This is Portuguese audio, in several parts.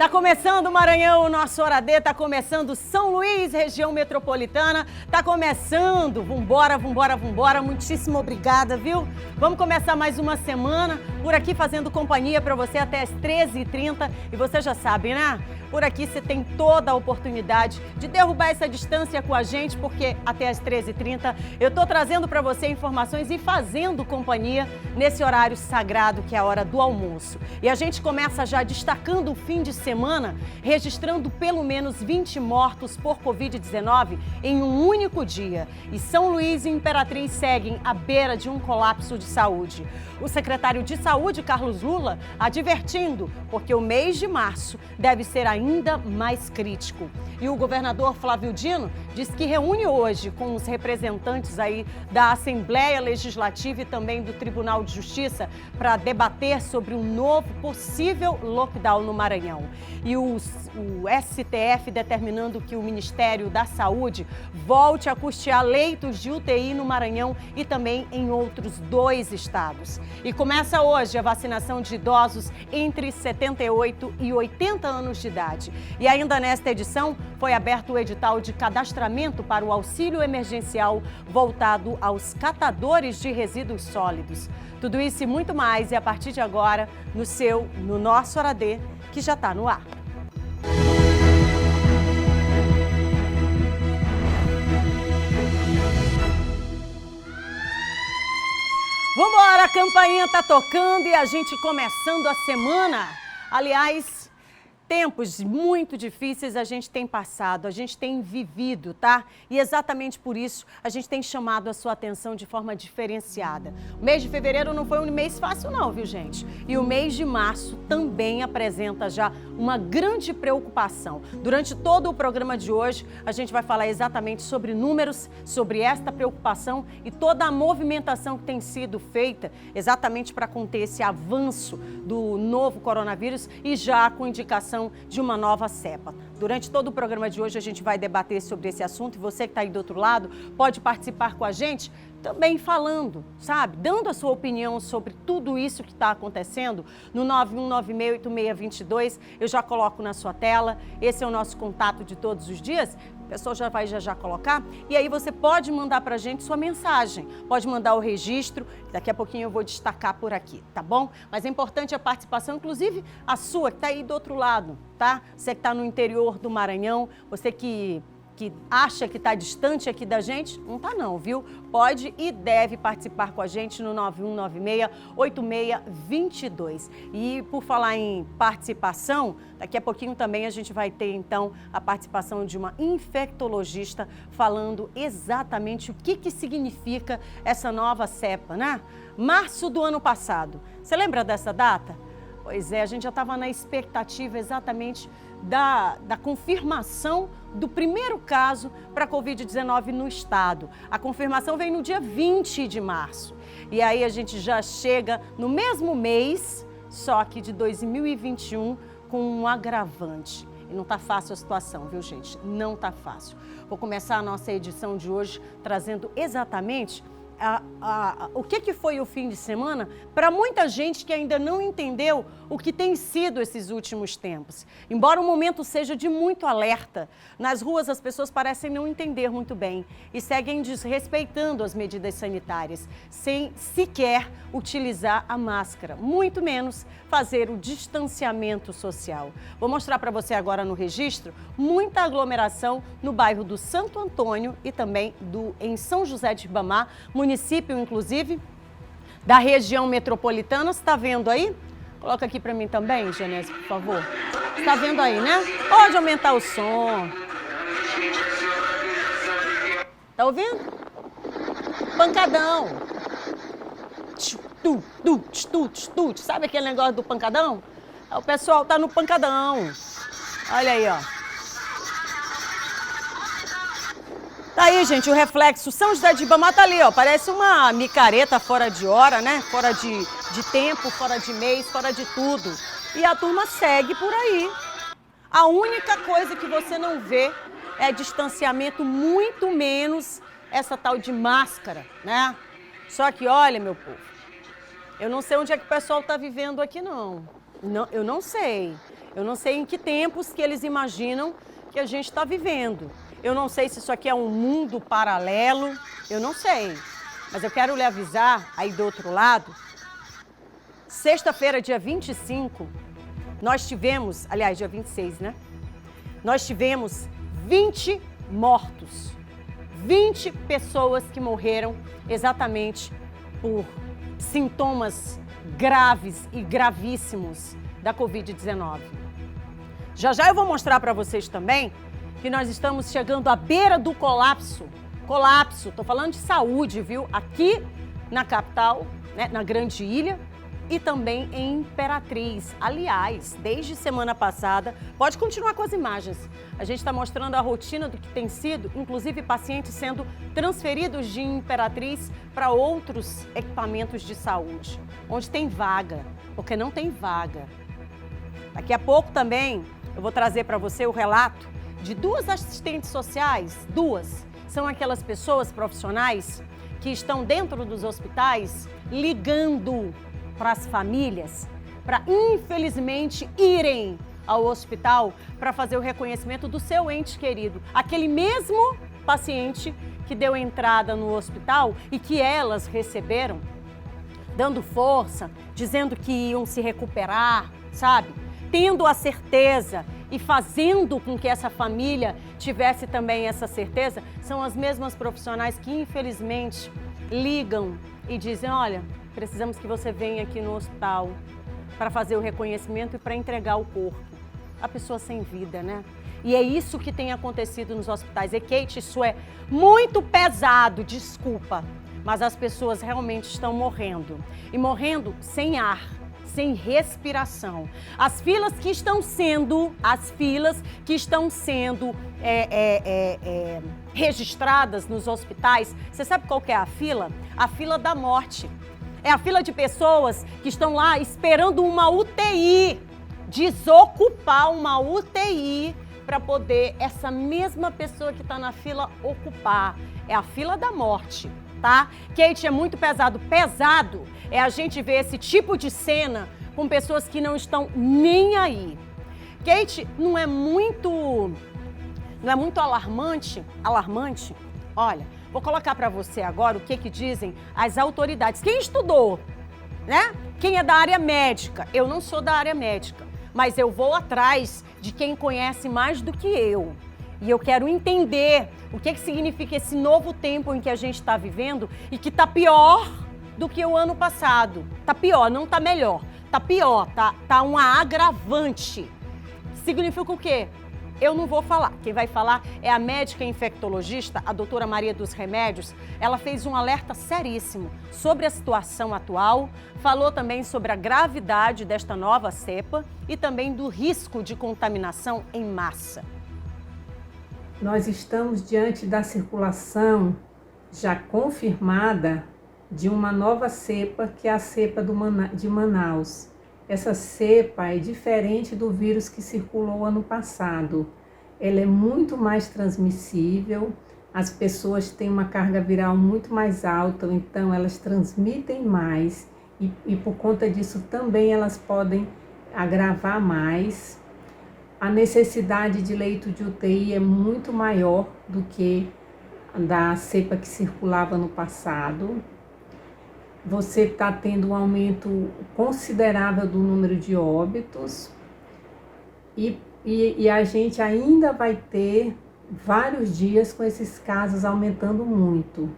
Tá começando o Maranhão, o nosso Hora D, tá começando São Luís, região metropolitana, tá começando, vambora, muitíssimo obrigada, viu? Vamos começar mais uma semana por aqui fazendo companhia para você até as 13h30 e você já sabe, né? Por aqui você tem toda a oportunidade de derrubar essa distância com a gente, porque até as 13h30 eu tô trazendo para você informações e fazendo companhia nesse horário sagrado que é a hora do almoço. E a gente começa já destacando o fim de semana, registrando pelo menos 20 mortos por Covid-19 em um único dia. E São Luís e Imperatriz seguem à beira de um colapso de saúde. O secretário de Saúde, Carlos Lula, advertindo, porque o mês de março deve ser ainda mais crítico. E o governador Flávio Dino diz que reúne hoje com os representantes aí da Assembleia Legislativa e também do Tribunal de Justiça para debater sobre um novo possível lockdown no Maranhão. E o STF determinando que o Ministério da Saúde volte a custear leitos de UTI no Maranhão e também em outros 2 estados. E começa hoje a vacinação de idosos entre 78 e 80 anos de idade. E ainda nesta edição foi aberto o edital de cadastramento para o auxílio emergencial voltado aos catadores de resíduos sólidos. Tudo isso e muito mais é a partir de agora no nosso Hora D, que já está no ar. Vambora, a campainha tá tocando e a gente começando a semana. Aliás, tempos muito difíceis a gente tem passado, a gente tem vivido, tá? E exatamente por isso a gente tem chamado a sua atenção de forma diferenciada. O mês de fevereiro não foi um mês fácil não, viu, gente? E o mês de março também apresenta já uma grande preocupação. Durante todo o programa de hoje, a gente vai falar exatamente sobre números, sobre esta preocupação e toda a movimentação que tem sido feita exatamente para conter esse avanço do novo coronavírus e já com indicação de uma nova cepa. Durante todo o programa de hoje a gente vai debater sobre esse assunto e você que está aí do outro lado pode participar com a gente também falando, sabe? Dando a sua opinião sobre tudo isso que está acontecendo no 91968622. Eu já coloco na sua tela. Esse é o nosso contato de todos os dias. O pessoal já vai já colocar. E aí você pode mandar para a gente sua mensagem. Pode mandar o registro. Daqui a pouquinho eu vou destacar por aqui, tá bom? Mas é importante a participação, inclusive a sua, que está aí do outro lado, tá? Você que está no interior do Maranhão, você que acha que está distante aqui da gente, não está não, viu? Pode e deve participar com a gente no 91968622. E por falar em participação, daqui a pouquinho também a gente vai ter então a participação de uma infectologista falando exatamente o que significa essa nova cepa, né? Março do ano passado. Você lembra dessa data? Pois é, a gente já estava na expectativa exatamente da confirmação do primeiro caso para a Covid-19 no estado. A confirmação veio no dia 20 de março. E aí a gente já chega no mesmo mês, só que de 2021, com um agravante. E não está fácil a situação, viu, gente? Não está fácil. Vou começar a nossa edição de hoje trazendo exatamente o que foi o fim de semana para muita gente que ainda não entendeu o que tem sido esses últimos tempos. Embora o momento seja de muito alerta, nas ruas as pessoas parecem não entender muito bem e seguem desrespeitando as medidas sanitárias, sem sequer utilizar a máscara, muito menos fazer o distanciamento social. Vou mostrar para você agora no registro muita aglomeração no bairro do Santo Antônio e também em São José de Ribamar, município, inclusive, da região metropolitana. Você está vendo aí? Coloca aqui para mim também, Genésio, por favor. Está vendo aí, né? Pode aumentar o som. Tá ouvindo? Pancadão. Sabe aquele negócio do pancadão? O pessoal tá no pancadão. Olha aí, ó. Tá aí, gente, o reflexo. São José de Ribamar tá ali, ó. Parece uma micareta fora de hora, né? Fora de tempo, fora de mês, fora de tudo. E a turma segue por aí. A única coisa que você não vê é distanciamento, muito menos essa tal de máscara, né? Só que, olha, meu povo, eu não sei onde é que o pessoal tá vivendo aqui, não. Eu não sei. Eu não sei em que tempos que eles imaginam que a gente está vivendo. Eu não sei se isso aqui é um mundo paralelo, eu não sei. Mas eu quero lhe avisar, aí do outro lado, sexta-feira, dia 25, nós tivemos, aliás, dia 26, né? Nós tivemos 20 mortos. 20 pessoas que morreram exatamente por sintomas graves e gravíssimos da Covid-19. Já já eu vou mostrar para vocês também que nós estamos chegando à beira do colapso. Colapso, estou falando de saúde, viu? Aqui na capital, né, na Grande Ilha e também em Imperatriz. Aliás, desde semana passada, pode continuar com as imagens. A gente está mostrando a rotina do que tem sido, inclusive pacientes sendo transferidos de Imperatriz para outros equipamentos de saúde, onde tem vaga, porque não tem vaga. Daqui a pouco também eu vou trazer para você o relato de 2 assistentes sociais, 2. São aquelas pessoas profissionais que estão dentro dos hospitais ligando para as famílias, para infelizmente irem ao hospital para fazer o reconhecimento do seu ente querido. Aquele mesmo paciente que deu entrada no hospital e que elas receberam, dando força, dizendo que iam se recuperar, sabe? Tendo a certeza e fazendo com que essa família tivesse também essa certeza, são as mesmas profissionais que infelizmente ligam e dizem, olha, precisamos que você venha aqui no hospital para fazer o reconhecimento e para entregar o corpo. A pessoa sem vida, né? E é isso que tem acontecido nos hospitais. E Kate, isso é muito pesado, desculpa, mas as pessoas realmente estão morrendo. E morrendo sem ar, sem respiração. As filas que estão sendo registradas nos hospitais, você sabe qual que é a fila? A fila da morte. É a fila de pessoas que estão lá esperando uma UTI, desocupar uma UTI para poder essa mesma pessoa que está na fila ocupar. É a fila da morte, tá? Kate, é muito pesado. Pesado é a gente ver esse tipo de cena com pessoas que não estão nem aí. Kate, não é muito alarmante? Olha, vou colocar para você agora o que dizem as autoridades. Quem estudou, né? Quem é da área médica? Eu não sou da área médica, mas eu vou atrás de quem conhece mais do que eu. E eu quero entender o que significa esse novo tempo em que a gente está vivendo e que está pior do que o ano passado. Está pior, não está melhor. Está pior, tá um agravante. Significa o quê? Eu não vou falar. Quem vai falar é a médica infectologista, a doutora Maria dos Remédios. Ela fez um alerta seríssimo sobre a situação atual, falou também sobre a gravidade desta nova cepa e também do risco de contaminação em massa. Nós estamos diante da circulação já confirmada de uma nova cepa, que é a cepa de Manaus. Essa cepa é diferente do vírus que circulou ano passado. Ela é muito mais transmissível, as pessoas têm uma carga viral muito mais alta, então elas transmitem mais e por conta disso também elas podem agravar mais. A necessidade de leito de UTI é muito maior do que da cepa que circulava no passado. Você está tendo um aumento considerável do número de óbitos e a gente ainda vai ter vários dias com esses casos aumentando muito.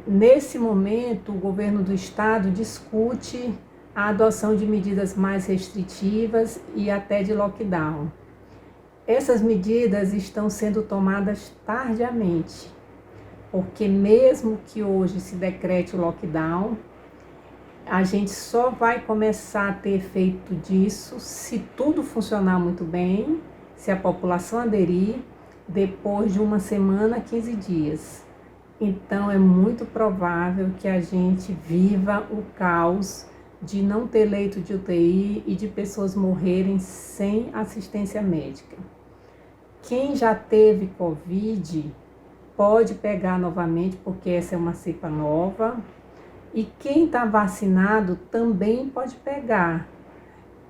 Nesse momento, o governo do estado discute a adoção de medidas mais restritivas e até de lockdown. Essas medidas estão sendo tomadas tardiamente, porque mesmo que hoje se decrete o lockdown, a gente só vai começar a ter efeito disso se tudo funcionar muito bem, se a população aderir, depois de uma semana, 15 dias. Então é muito provável que a gente viva o caos de não ter leito de UTI e de pessoas morrerem sem assistência médica. Quem já teve Covid pode pegar novamente, porque essa é uma cepa nova. E quem está vacinado também pode pegar.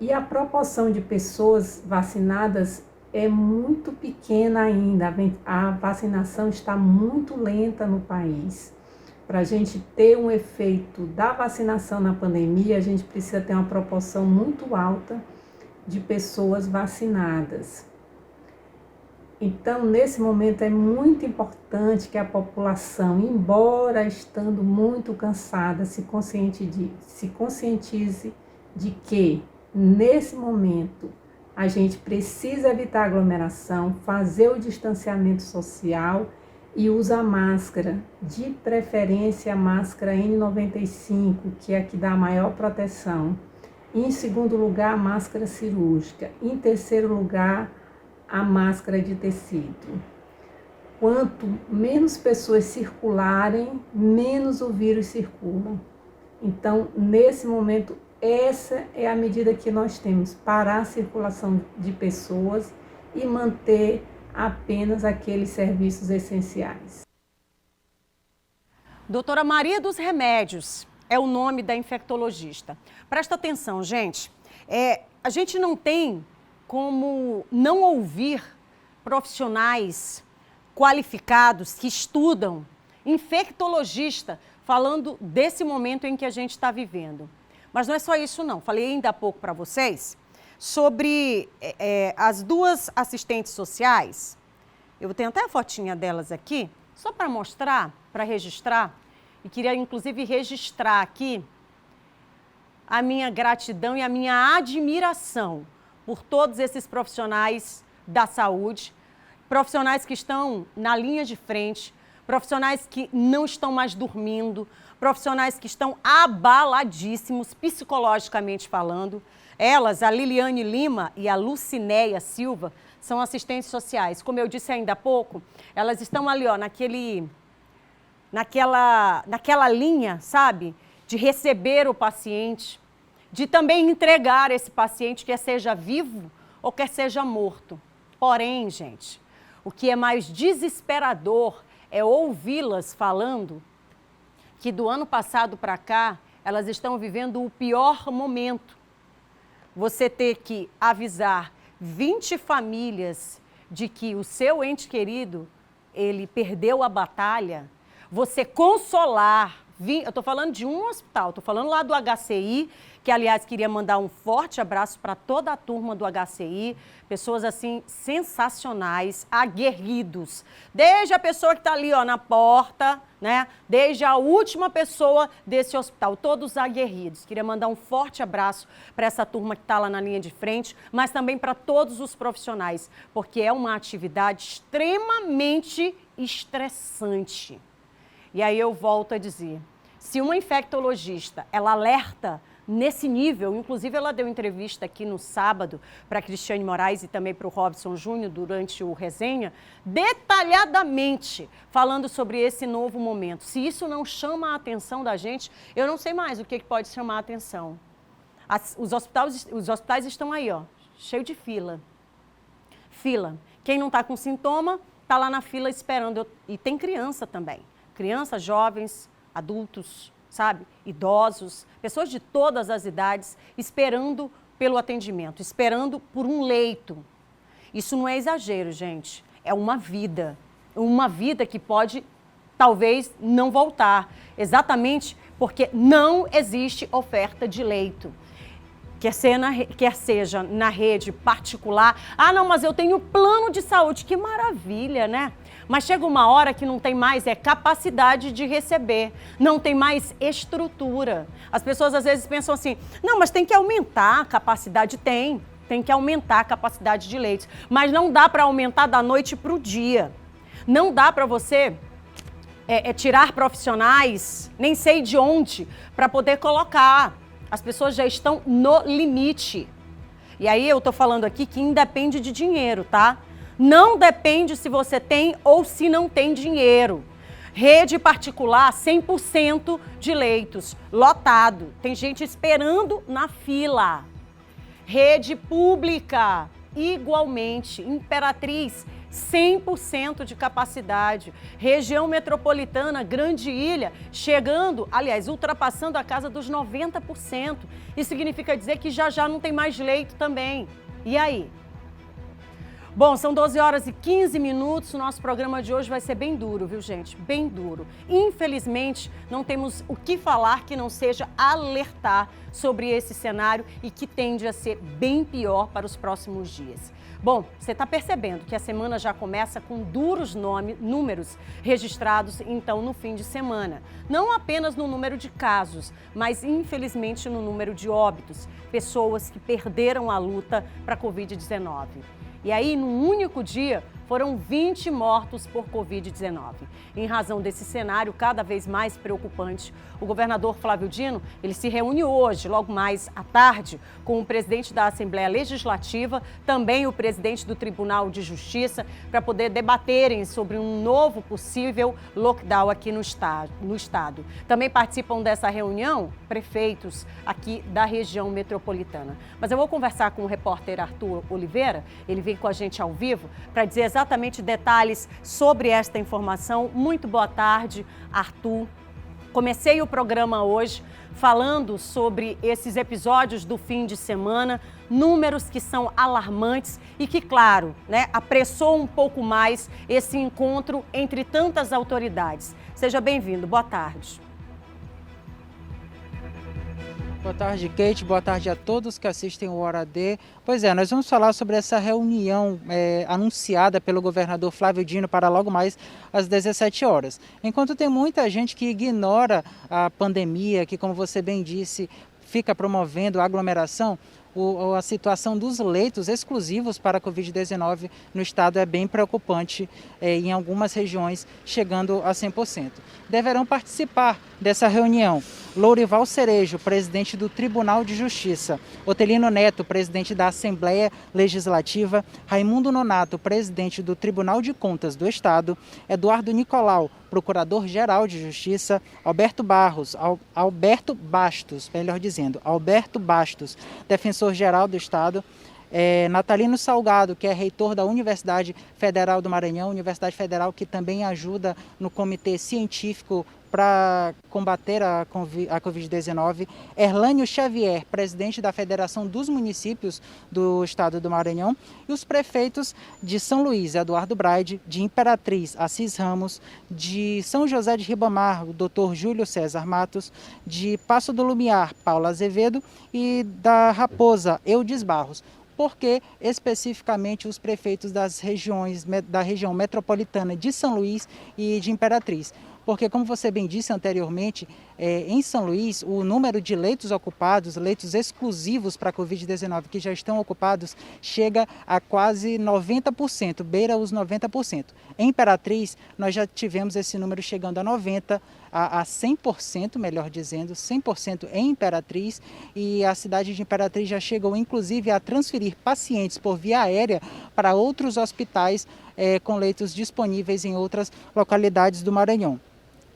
E a proporção de pessoas vacinadas é muito pequena ainda. A vacinação está muito lenta no país. Para a gente ter um efeito da vacinação na pandemia, a gente precisa ter uma proporção muito alta de pessoas vacinadas. Então, nesse momento, é muito importante que a população, embora estando muito cansada, se conscientize de que, nesse momento, a gente precisa evitar aglomeração, fazer o distanciamento social e usar máscara, de preferência a máscara N95, que é a que dá a maior proteção. Em segundo lugar, a máscara cirúrgica. Em terceiro lugar, a máscara de tecido. Quanto menos pessoas circularem, menos o vírus circula. Então, nesse momento, essa é a medida que nós temos, parar a circulação de pessoas e manter apenas aqueles serviços essenciais. Doutora Maria dos Remédios é o nome da infectologista. Presta atenção, gente. A gente não tem como não ouvir profissionais qualificados que estudam, infectologista, falando desse momento em que a gente está vivendo. Mas não é só isso, não. Falei ainda há pouco para vocês sobre as duas assistentes sociais. Eu tenho até a fotinha delas aqui, só para mostrar, para registrar. E queria, inclusive, registrar aqui a minha gratidão e a minha admiração por todos esses profissionais da saúde, profissionais que estão na linha de frente, profissionais que não estão mais dormindo, profissionais que estão abaladíssimos, psicologicamente falando. Elas, a Liliane Lima e a Lucinéia Silva, são assistentes sociais. Como eu disse ainda há pouco, elas estão ali, ó, naquela linha, sabe, de receber o paciente, de também entregar esse paciente, quer seja vivo ou quer seja morto. Porém, gente, o que é mais desesperador é ouvi-las falando que do ano passado para cá, elas estão vivendo o pior momento. Você ter que avisar 20 famílias de que o seu ente querido, ele perdeu a batalha, você consolar, eu estou falando de um hospital, estou falando lá do HCI, que aliás queria mandar um forte abraço para toda a turma do HCI, pessoas assim sensacionais, aguerridos, desde a pessoa que está ali ó, na porta, né? Desde a última pessoa desse hospital, todos aguerridos. Queria mandar um forte abraço para essa turma que está lá na linha de frente, mas também para todos os profissionais, porque é uma atividade extremamente estressante. E aí eu volto a dizer, se uma infectologista, ela alerta nesse nível, inclusive ela deu entrevista aqui no sábado para a Cristiane Moraes e também para o Robson Júnior durante o resenha, detalhadamente falando sobre esse novo momento. Se isso não chama a atenção da gente, eu não sei mais o que pode chamar a atenção. Os hospitais estão aí, ó, cheio de fila. Fila. Quem não está com sintoma, está lá na fila esperando. E tem criança também. Crianças, jovens, adultos, sabe? Idosos, pessoas de todas as idades esperando pelo atendimento, esperando por um leito. Isso não é exagero, gente. É uma vida que pode, talvez, não voltar. Exatamente porque não existe oferta de leito. Quer seja na rede particular. Ah, não, mas eu tenho plano de saúde. Que maravilha, né? Mas chega uma hora que não tem mais capacidade de receber, não tem mais estrutura. As pessoas às vezes pensam assim, não, mas tem que aumentar a capacidade. Tem que aumentar a capacidade de leitos. Mas não dá para aumentar da noite para o dia. Não dá para você tirar profissionais, nem sei de onde, para poder colocar. As pessoas já estão no limite. E aí eu tô falando aqui que independe de dinheiro, tá? Não depende se você tem ou se não tem dinheiro. Rede particular, 100% de leitos, lotado. Tem gente esperando na fila. Rede pública, igualmente. Imperatriz, 100% de capacidade. Região metropolitana, Grande Ilha, chegando, aliás, ultrapassando a casa dos 90%. Isso significa dizer que já não tem mais leito também. E aí? Bom, são 12 horas e 15 minutos, o nosso programa de hoje vai ser bem duro, viu, gente? Bem duro. Infelizmente, não temos o que falar que não seja alertar sobre esse cenário e que tende a ser bem pior para os próximos dias. Bom, você está percebendo que a semana já começa com duros números registrados, então, no fim de semana. Não apenas no número de casos, mas, infelizmente, no número de óbitos. Pessoas que perderam a luta para a Covid-19. E aí, num único dia, foram 20 mortos por Covid-19. Em razão desse cenário cada vez mais preocupante, o governador Flávio Dino, ele se reúne hoje, logo mais à tarde, com o presidente da Assembleia Legislativa, também o presidente do Tribunal de Justiça, para poder debaterem sobre um novo possível lockdown aqui no estado. Também participam dessa reunião prefeitos aqui da região metropolitana. Mas eu vou conversar com o repórter Arthur Oliveira, ele vem com a gente ao vivo, para dizer exatamente detalhes sobre esta informação. Muito boa tarde, Arthur. Comecei o programa hoje falando sobre esses episódios do fim de semana, números que são alarmantes e que, claro, apressou um pouco mais esse encontro entre tantas autoridades. Seja bem-vindo, boa tarde. Boa tarde, Kate. Boa tarde a todos que assistem o Hora D. Pois é, nós vamos falar sobre essa reunião anunciada pelo governador Flávio Dino para logo mais às 17 horas. Enquanto tem muita gente que ignora a pandemia, que, como você bem disse, fica promovendo a aglomeração, a situação dos leitos exclusivos para a Covid-19 no estado é bem preocupante, em algumas regiões chegando a 100%. Deverão participar dessa reunião Lourival Cerejo, presidente do Tribunal de Justiça, Otelino Neto, presidente da Assembleia Legislativa, Raimundo Nonato, presidente do Tribunal de Contas do Estado, Eduardo Nicolau, procurador-geral de Justiça, Alberto Bastos, defensor-geral do Estado, Natalino Salgado, que é reitor da Universidade Federal do Maranhão, Universidade Federal que também ajuda no comitê científico para combater a Covid-19, Erlânio Xavier, presidente da Federação dos Municípios do Estado do Maranhão, e os prefeitos de São Luís, Eduardo Braide, de Imperatriz, Assis Ramos, de São José de Ribamar, o Dr. Júlio César Matos, de Passo do Lumiar, Paula Azevedo, e da Raposa, Eudes Barros. Porque especificamente os prefeitos da região metropolitana de São Luís e de Imperatriz. Porque, como você bem disse anteriormente, em São Luís, o número de leitos ocupados, leitos exclusivos para a Covid-19 que já estão ocupados, chega a quase 90%, beira os 90%. Em Imperatriz, nós já tivemos esse número chegando a 90%, a 100%, melhor dizendo, 100% em Imperatriz, e a cidade de Imperatriz já chegou, inclusive, a transferir pacientes por via aérea para outros hospitais com leitos disponíveis em outras localidades do Maranhão.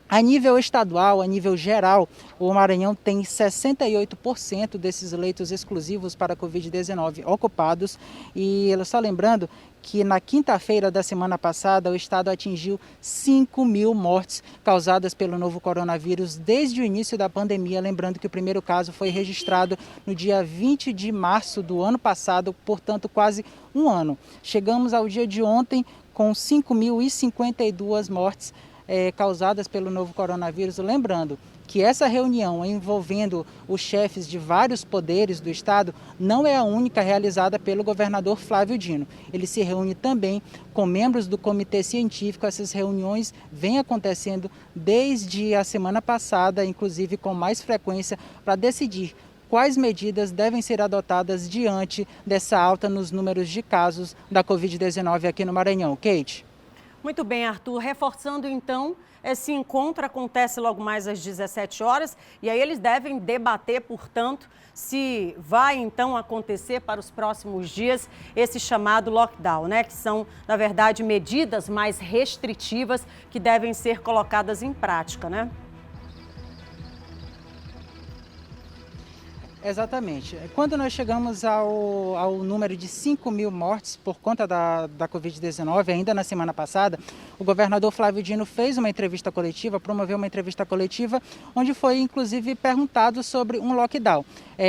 A nível estadual, a nível geral, o Maranhão tem 68% desses leitos exclusivos para a Covid-19 ocupados. E só lembrando que na quinta-feira da semana passada, o estado atingiu 5.000 mortes causadas pelo novo coronavírus desde o início da pandemia. Lembrando que o primeiro caso foi registrado no dia 20 de março do ano passado, portanto quase um ano. Chegamos ao dia de ontem com 5.052 mortes causadas pelo novo coronavírus. Lembrando que essa reunião envolvendo os chefes de vários poderes do estado não é a única realizada pelo governador Flávio Dino. Ele se reúne também com membros do comitê científico. Essas reuniões vêm acontecendo desde a semana passada, inclusive com mais frequência, para decidir quais medidas devem ser adotadas diante dessa alta nos números de casos da Covid-19 aqui no Maranhão. Kate? Muito bem, Arthur. Reforçando, então, esse encontro acontece logo mais às 17 horas e aí eles devem debater, portanto, se vai, então, acontecer para os próximos dias esse chamado lockdown, que são, na verdade, medidas mais restritivas que devem ser colocadas em prática, Exatamente. Quando nós chegamos ao número de 5.000 mortes por conta da Covid-19, ainda na semana passada, o governador Flávio Dino fez uma entrevista coletiva, promoveu uma entrevista coletiva, onde foi inclusive perguntado sobre um lockdown.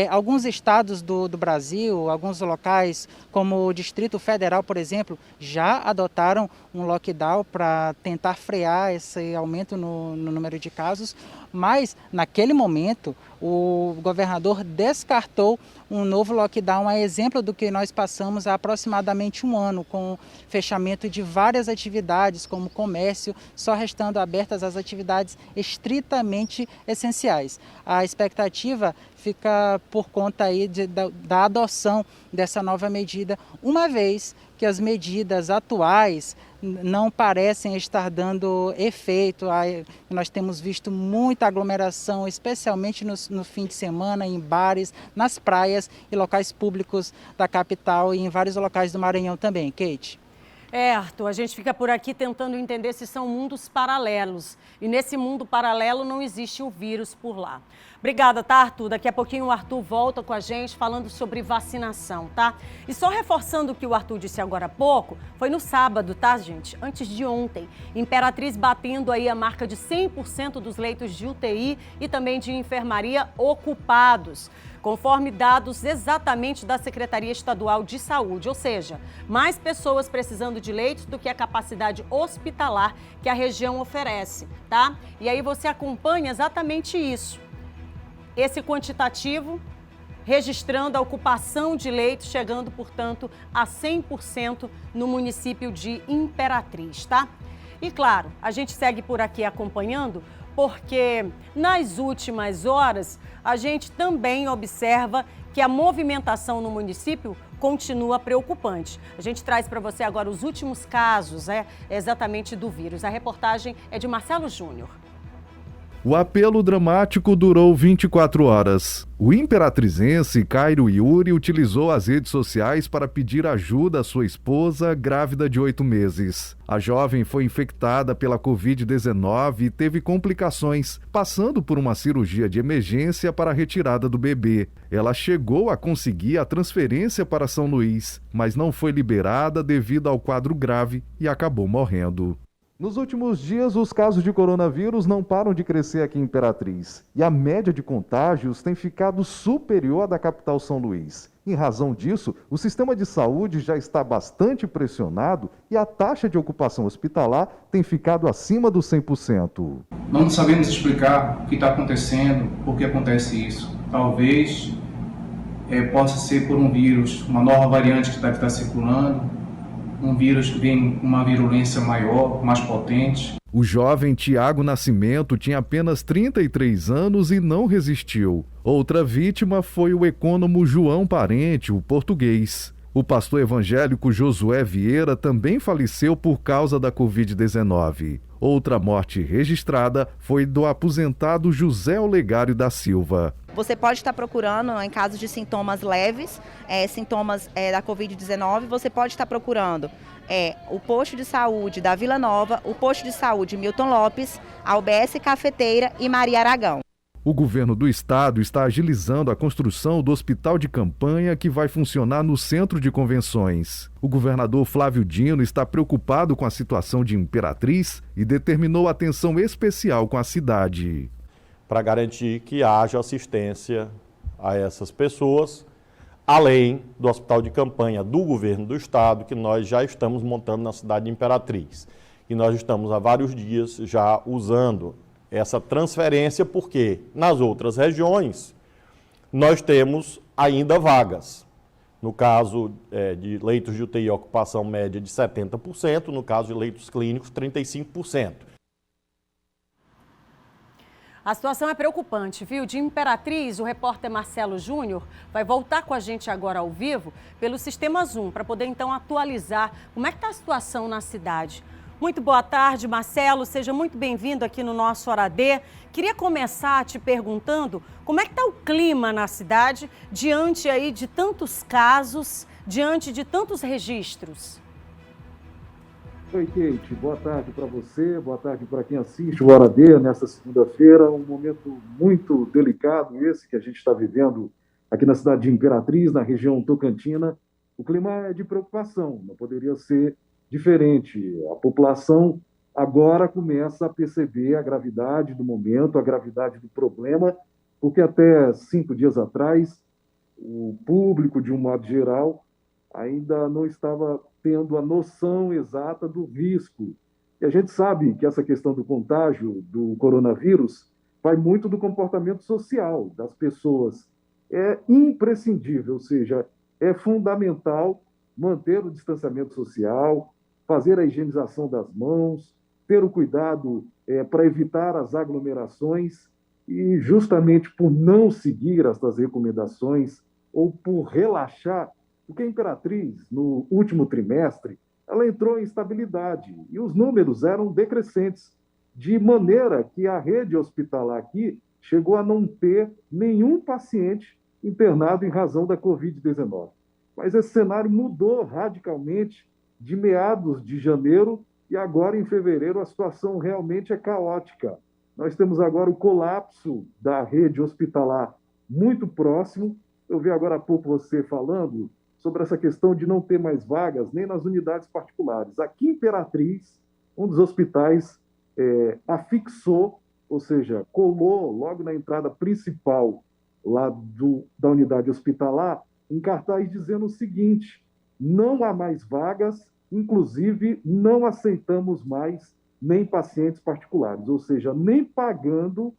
Alguns estados do Brasil, alguns locais, como o Distrito Federal, por exemplo, já adotaram um lockdown para tentar frear esse aumento no número de casos, mas naquele momento o governador descartou um novo lockdown, a exemplo do que nós passamos há aproximadamente um ano, com fechamento de várias atividades, como comércio, só restando abertas as atividades estritamente essenciais. A expectativa fica por conta aí da adoção dessa nova medida, uma vez que as medidas atuais não parecem estar dando efeito. Nós temos visto muita aglomeração, especialmente no fim de semana, em bares, nas praias e locais públicos da capital e em vários locais do Maranhão também. Kate? Arthur, a gente fica por aqui tentando entender se são mundos paralelos. E nesse mundo paralelo não existe o vírus por lá. Obrigada, tá, Arthur? Daqui a pouquinho o Arthur volta com a gente falando sobre vacinação, tá? E só reforçando o que o Arthur disse agora há pouco, foi no sábado, tá, gente? Antes de ontem. Imperatriz batendo aí a marca de 100% dos leitos de UTI e também de enfermaria ocupados, conforme dados exatamente da Secretaria Estadual de Saúde, ou seja, mais pessoas precisando de leitos do que a capacidade hospitalar que a região oferece, tá? E aí você acompanha exatamente isso. Esse quantitativo registrando a ocupação de leitos, chegando, portanto, a 100% no município de Imperatriz, tá? E claro, a gente segue por aqui acompanhando, porque nas últimas horas a gente também observa que a movimentação no município continua preocupante. A gente traz para você agora os últimos casos, exatamente do vírus. A reportagem é de Marcelo Júnior. O apelo dramático durou 24 horas. O imperatrizense Cairo Yuri utilizou as redes sociais para pedir ajuda à sua esposa, grávida de 8 meses. A jovem foi infectada pela Covid-19 e teve complicações, passando por uma cirurgia de emergência para a retirada do bebê. Ela chegou a conseguir a transferência para São Luís, mas não foi liberada devido ao quadro grave e acabou morrendo. Nos últimos dias, os casos de coronavírus não param de crescer aqui em Imperatriz. E a média de contágios tem ficado superior à da capital São Luís. Em razão disso, o sistema de saúde já está bastante pressionado e a taxa de ocupação hospitalar tem ficado acima dos 100%. Não sabemos explicar o que está acontecendo, por que acontece isso. Talvez possa ser por um vírus, uma nova variante que deve estar circulando, um vírus que vem com uma virulência maior, mais potente. O jovem Tiago Nascimento tinha apenas 33 anos e não resistiu. Outra vítima foi o econômico João Parente, o português. O pastor evangélico Josué Vieira também faleceu por causa da Covid-19. Outra morte registrada foi do aposentado José Olegário da Silva. Você pode estar procurando, em caso de sintomas leves, sintomas da Covid-19, você pode estar procurando o posto de saúde da Vila Nova, o posto de saúde Milton Lopes, a UBS Cafeteira e Maria Aragão. O governo do estado está agilizando a construção do hospital de campanha que vai funcionar no centro de convenções. O governador Flávio Dino está preocupado com a situação de Imperatriz e determinou atenção especial com a cidade. Para garantir que haja assistência a essas pessoas, além do hospital de campanha do governo do estado, que nós já estamos montando na cidade de Imperatriz. E nós estamos há vários dias já usando essa transferência, porque nas outras regiões nós temos ainda vagas. No caso de leitos de UTI, ocupação média de 70%, no caso de leitos clínicos, 35%. A situação é preocupante, viu? De Imperatriz, o repórter Marcelo Júnior vai voltar com a gente agora ao vivo pelo Sistema Zoom, para poder então atualizar como é que está a situação na cidade. Muito boa tarde, Marcelo. Seja muito bem-vindo aqui no nosso Hora D. Queria começar te perguntando como é que está o clima na cidade diante aí de tantos casos, diante de tantos registros. Oi, Kate. Boa tarde para você, boa tarde para quem assiste o Hora D nessa segunda-feira. Um momento muito delicado esse que a gente está vivendo aqui na cidade de Imperatriz, na região tocantina, o clima é de preocupação, não poderia ser diferente. A população agora começa a perceber a gravidade do momento, a gravidade do problema, porque até 5 dias atrás, o público, de um modo geral, ainda não estava tendo a noção exata do risco. E a gente sabe que essa questão do contágio do coronavírus vai muito do comportamento social das pessoas. É imprescindível, ou seja, é fundamental manter o distanciamento social, fazer a higienização das mãos, ter o cuidado para evitar as aglomerações e justamente por não seguir essas recomendações ou por relaxar, porque a Imperatriz, no último trimestre, ela entrou em estabilidade e os números eram decrescentes, de maneira que a rede hospitalar aqui chegou a não ter nenhum paciente internado em razão da Covid-19. Mas esse cenário mudou radicalmente de meados de janeiro e agora em fevereiro a situação realmente é caótica. Nós temos agora o colapso da rede hospitalar muito próximo. Eu vi agora há pouco você falando sobre essa questão de não ter mais vagas nem nas unidades particulares. Aqui em Imperatriz, um dos hospitais afixou, ou seja, colou logo na entrada principal lá da unidade hospitalar, um cartaz dizendo o seguinte: não há mais vagas, inclusive não aceitamos mais nem pacientes particulares, ou seja, nem pagando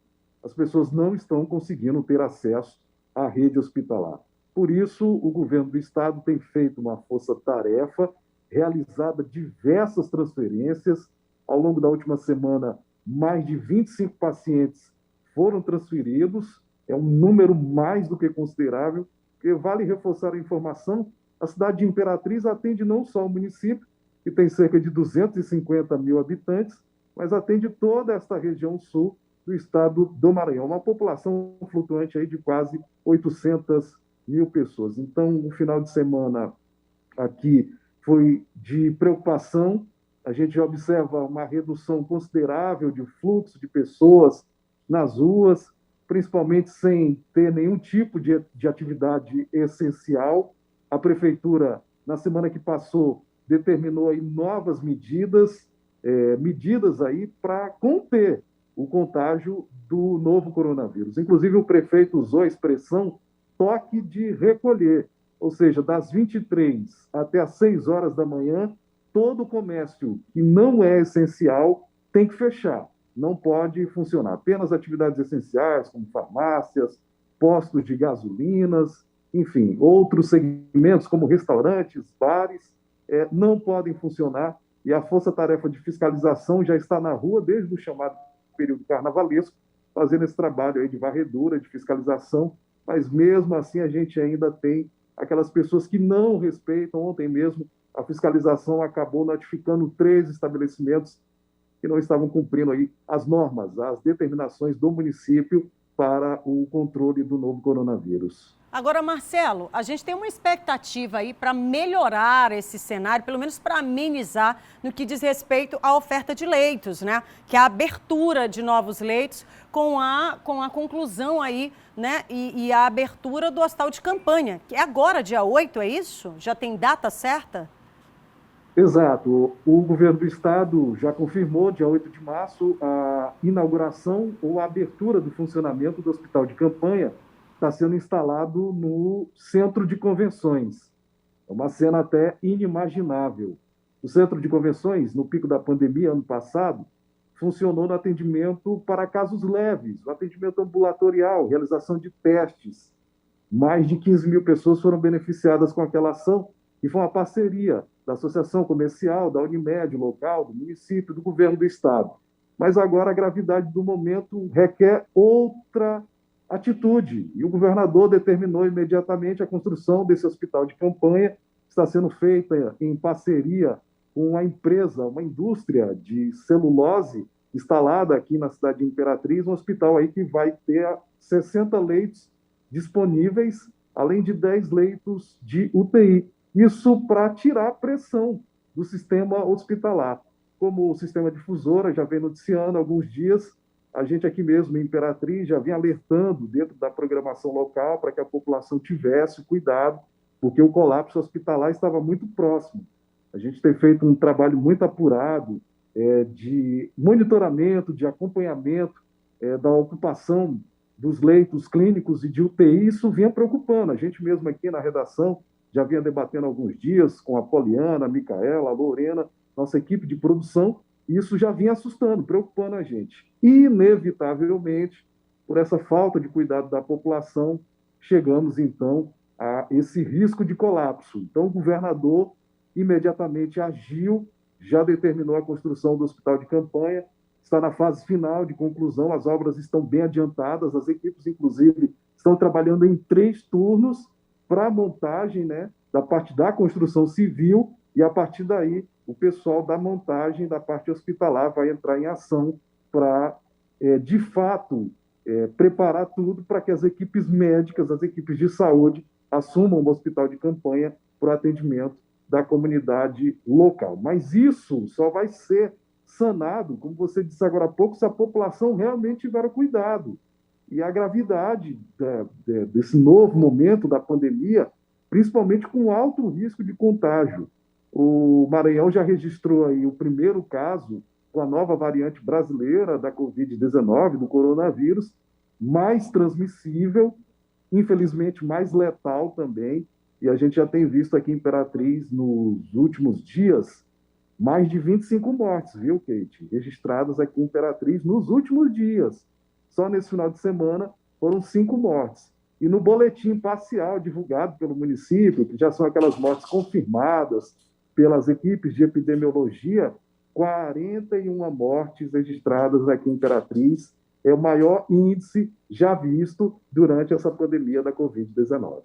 as pessoas não estão conseguindo ter acesso à rede hospitalar. Por isso, o governo do estado tem feito uma força-tarefa, realizado diversas transferências. Ao longo da última semana, mais de 25 pacientes foram transferidos, é um número mais do que considerável, porque vale reforçar a informação, a cidade de Imperatriz atende não só o município, que tem cerca de 250 mil habitantes, mas atende toda esta região sul do estado do Maranhão, uma população flutuante aí de quase 800 mil pessoas. Então, o final de semana aqui foi de preocupação. A gente observa uma redução considerável de fluxo de pessoas nas ruas, principalmente sem ter nenhum tipo de atividade essencial. A prefeitura, na semana que passou, determinou aí novas medidas aí para conter o contágio do novo coronavírus. Inclusive, o prefeito usou a expressão toque de recolher, ou seja, das 23 até as 6 horas da manhã, todo comércio que não é essencial tem que fechar, não pode funcionar. Apenas atividades essenciais, como farmácias, postos de gasolinas, enfim, outros segmentos, como restaurantes, bares, não podem funcionar. E a Força-Tarefa de Fiscalização já está na rua desde o chamado período carnavalesco, fazendo esse trabalho aí de varredura, de fiscalização, mas mesmo assim a gente ainda tem aquelas pessoas que não respeitam. Ontem mesmo a fiscalização acabou notificando 3 estabelecimentos que não estavam cumprindo aí as normas, as determinações do município para o controle do novo coronavírus. Agora, Marcelo, a gente tem uma expectativa aí para melhorar esse cenário, pelo menos para amenizar no que diz respeito à oferta de leitos, né? Que é a abertura de novos leitos com a conclusão aí, né? E a abertura do hospital de campanha, que é agora, dia 8, é isso? Já tem data certa? Exato. O governo do estado já confirmou, dia 8 de março, a inauguração ou a abertura do funcionamento do hospital de campanha. Está sendo instalado no centro de convenções. É uma cena até inimaginável. O centro de convenções, no pico da pandemia, ano passado, funcionou no atendimento para casos leves, o atendimento ambulatorial, realização de testes. Mais de 15 mil pessoas foram beneficiadas com aquela ação, e foi uma parceria da Associação Comercial, da Unimed local, do município, do governo do estado. Mas agora a gravidade do momento requer outra atitude, e o governador determinou imediatamente a construção desse hospital de campanha, que está sendo feita em parceria com uma empresa, uma indústria de celulose instalada aqui na cidade de Imperatriz, um hospital aí que vai ter 60 leitos disponíveis, além de 10 leitos de UTI. Isso para tirar a pressão do sistema hospitalar. Como o sistema difusora já vem noticiando há alguns dias, a gente aqui mesmo em Imperatriz já vinha alertando dentro da programação local para que a população tivesse cuidado, porque o colapso hospitalar estava muito próximo. A gente tem feito um trabalho muito apurado de monitoramento, de acompanhamento da ocupação dos leitos clínicos e de UTI. Isso vinha preocupando. A gente mesmo aqui na redação já vinha debatendo há alguns dias com a Poliana, a Micaela, a Lorena, nossa equipe de produção, e isso já vinha assustando, preocupando a gente. Inevitavelmente, por essa falta de cuidado da população, chegamos então a esse risco de colapso. Então, o governador imediatamente agiu, já determinou a construção do hospital de campanha, está na fase final de conclusão, as obras estão bem adiantadas, as equipes, inclusive, estão trabalhando em 3 turnos para a montagem, né, da parte da construção civil, e a partir daí o pessoal da montagem da parte hospitalar vai entrar em ação para, de fato, preparar tudo para que as equipes médicas, as equipes de saúde, assumam o hospital de campanha para o atendimento da comunidade local. Mas isso só vai ser sanado, como você disse agora há pouco, se a população realmente tiver cuidado. E a gravidade desse novo momento da pandemia, principalmente com alto risco de contágio. O Maranhão já registrou aí o primeiro caso com a nova variante brasileira da Covid-19, do coronavírus, mais transmissível, infelizmente mais letal também, e a gente já tem visto aqui em Imperatriz, nos últimos dias, mais de 25 mortes, viu, Kate? Registradas aqui em Imperatriz nos últimos dias. Só nesse final de semana foram 5 mortes. E no boletim parcial divulgado pelo município, que já são aquelas mortes confirmadas pelas equipes de epidemiologia, 41 mortes registradas aqui em Imperatriz. É o maior índice já visto durante essa pandemia da Covid-19.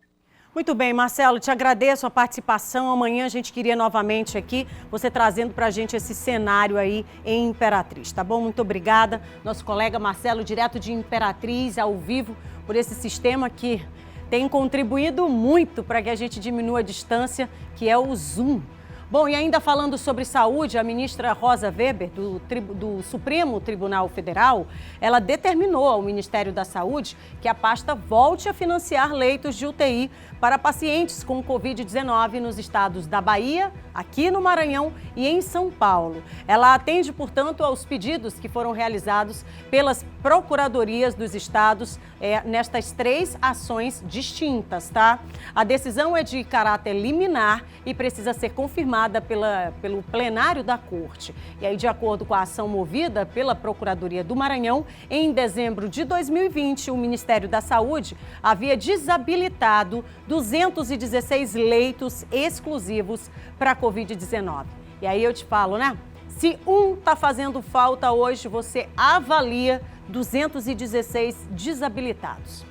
Muito bem, Marcelo, te agradeço a participação. Amanhã a gente queria novamente aqui, você trazendo para a gente esse cenário aí em Imperatriz, tá bom? Muito obrigada, nosso colega Marcelo, direto de Imperatriz, ao vivo, por esse sistema que tem contribuído muito para que a gente diminua a distância, que é o Zoom. Bom, e ainda falando sobre saúde, a ministra Rosa Weber, do Supremo Tribunal Federal, ela determinou ao Ministério da Saúde que a pasta volte a financiar leitos de UTI para pacientes com Covid-19 nos estados da Bahia, aqui no Maranhão e em São Paulo. Ela atende, portanto, aos pedidos que foram realizados pelas procuradorias dos estados nestas 3 ações distintas, tá? A decisão é de caráter liminar e precisa ser confirmada pelo plenário da Corte. E aí, de acordo com a ação movida pela Procuradoria do Maranhão, em dezembro de 2020, o Ministério da Saúde havia desabilitado 216 leitos exclusivos para a Covid-19. E aí eu te falo, né? Se um está fazendo falta hoje, você avalia 216 desabilitados.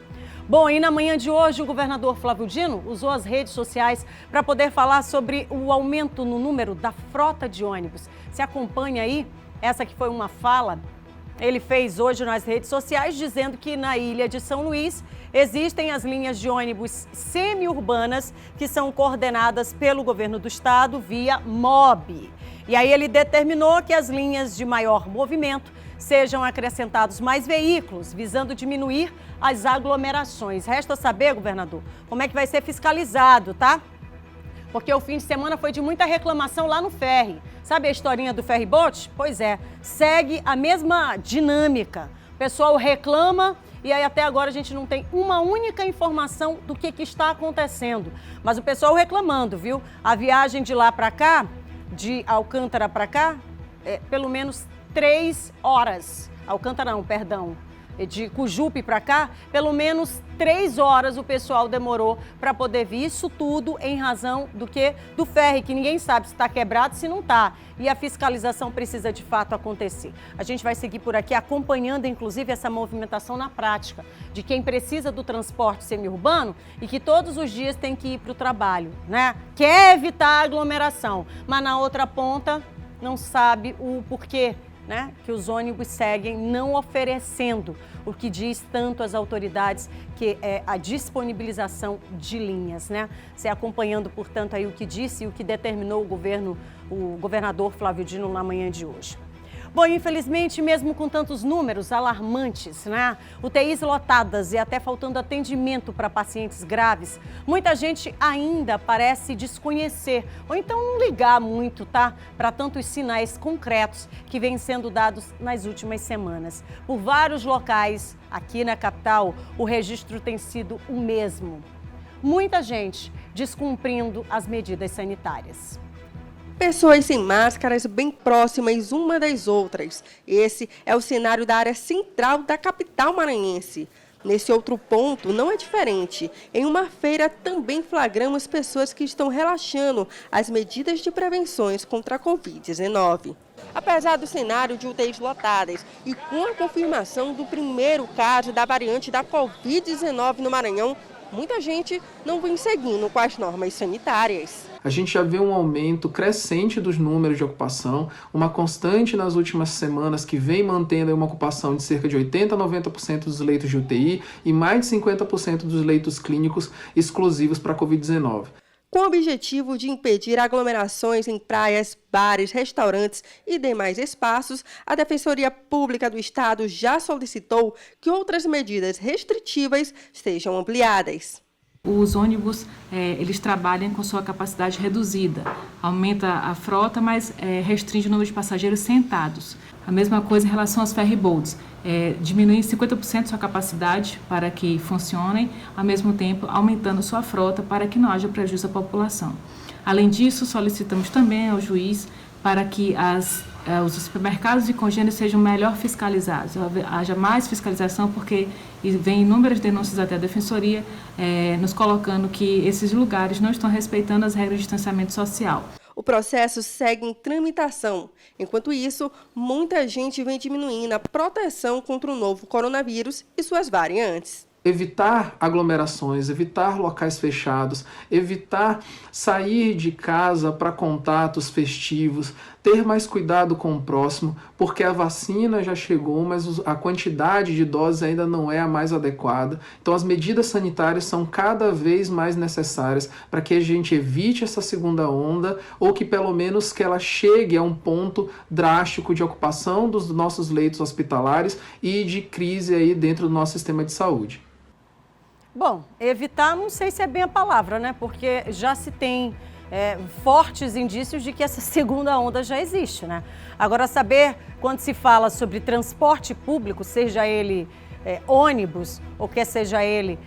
Bom, e na manhã de hoje, o governador Flávio Dino usou as redes sociais para poder falar sobre o aumento no número da frota de ônibus. Você acompanha aí? Essa que foi uma fala ele fez hoje nas redes sociais, dizendo que na ilha de São Luís existem as linhas de ônibus semi-urbanas que são coordenadas pelo governo do estado via MOB. E aí ele determinou que as linhas de maior movimento sejam acrescentados mais veículos, visando diminuir as aglomerações. Resta saber, governador, como é que vai ser fiscalizado, tá? Porque o fim de semana foi de muita reclamação lá no ferry. Sabe a historinha do ferry boat? Pois é, segue a mesma dinâmica. O pessoal reclama e aí até agora a gente não tem uma única informação do que está acontecendo. Mas o pessoal reclamando, viu? A viagem de lá para cá, de Alcântara para cá, é pelo menos 3 horas. Alcântara não, perdão. De Cujupe para cá, pelo menos 3 horas o pessoal demorou para poder vir. Isso tudo em razão do quê? Do ferry, que ninguém sabe se está quebrado, se não está. E a fiscalização precisa de fato acontecer. A gente vai seguir por aqui acompanhando, inclusive, essa movimentação na prática, de quem precisa do transporte semiurbano e que todos os dias tem que ir para o trabalho, né? Quer evitar a aglomeração, mas na outra ponta não sabe o porquê, né, que os ônibus seguem não oferecendo o que diz tanto as autoridades, que é a disponibilização de linhas, né? Você acompanhando, portanto, aí o que disse e o que determinou o governador Flávio Dino na manhã de hoje. Bom, infelizmente, mesmo com tantos números alarmantes, né? UTIs lotadas e até faltando atendimento para pacientes graves, muita gente ainda parece desconhecer ou então não ligar muito, tá? Para tantos sinais concretos que vêm sendo dados nas últimas semanas. Por vários locais aqui na capital, o registro tem sido o mesmo. Muita gente descumprindo as medidas sanitárias. Pessoas sem máscaras bem próximas uma das outras. Esse é o cenário da área central da capital maranhense. Nesse outro ponto, não é diferente. Em uma feira, também flagramos pessoas que estão relaxando as medidas de prevenções contra a Covid-19. Apesar do cenário de UTIs lotadas e com a confirmação do primeiro caso da variante da Covid-19 no Maranhão, muita gente não vem seguindo com as normas sanitárias. A gente já vê um aumento crescente dos números de ocupação, uma constante nas últimas semanas que vem mantendo uma ocupação de cerca de 80% a 90% dos leitos de UTI e mais de 50% dos leitos clínicos exclusivos para a Covid-19. Com o objetivo de impedir aglomerações em praias, bares, restaurantes e demais espaços, a Defensoria Pública do Estado já solicitou que outras medidas restritivas sejam ampliadas. Os ônibus, eles trabalham com sua capacidade reduzida, aumenta a frota, mas restringe o número de passageiros sentados. A mesma coisa em relação aos ferryboats, diminui 50% sua capacidade para que funcionem, ao mesmo tempo aumentando sua frota para que não haja prejuízo à população. Além disso, solicitamos também ao juiz para que os supermercados de congêneres sejam melhor fiscalizados, haja mais fiscalização, porque vem inúmeras denúncias até a Defensoria, nos colocando que esses lugares não estão respeitando as regras de distanciamento social. O processo segue em tramitação. Enquanto isso, muita gente vem diminuindo a proteção contra o novo coronavírus e suas variantes. Evitar aglomerações, evitar locais fechados, evitar sair de casa para contatos festivos, ter mais cuidado com o próximo, porque a vacina já chegou, mas a quantidade de doses ainda não é a mais adequada. Então as medidas sanitárias são cada vez mais necessárias para que a gente evite essa segunda onda ou que pelo menos que ela chegue a um ponto drástico de ocupação dos nossos leitos hospitalares e de crise aí dentro do nosso sistema de saúde. Bom, evitar não sei se é bem a palavra, né? Porque já se tem fortes indícios de que essa segunda onda já existe, né? Agora, saber quando se fala sobre transporte público, seja ele ônibus ou que seja ele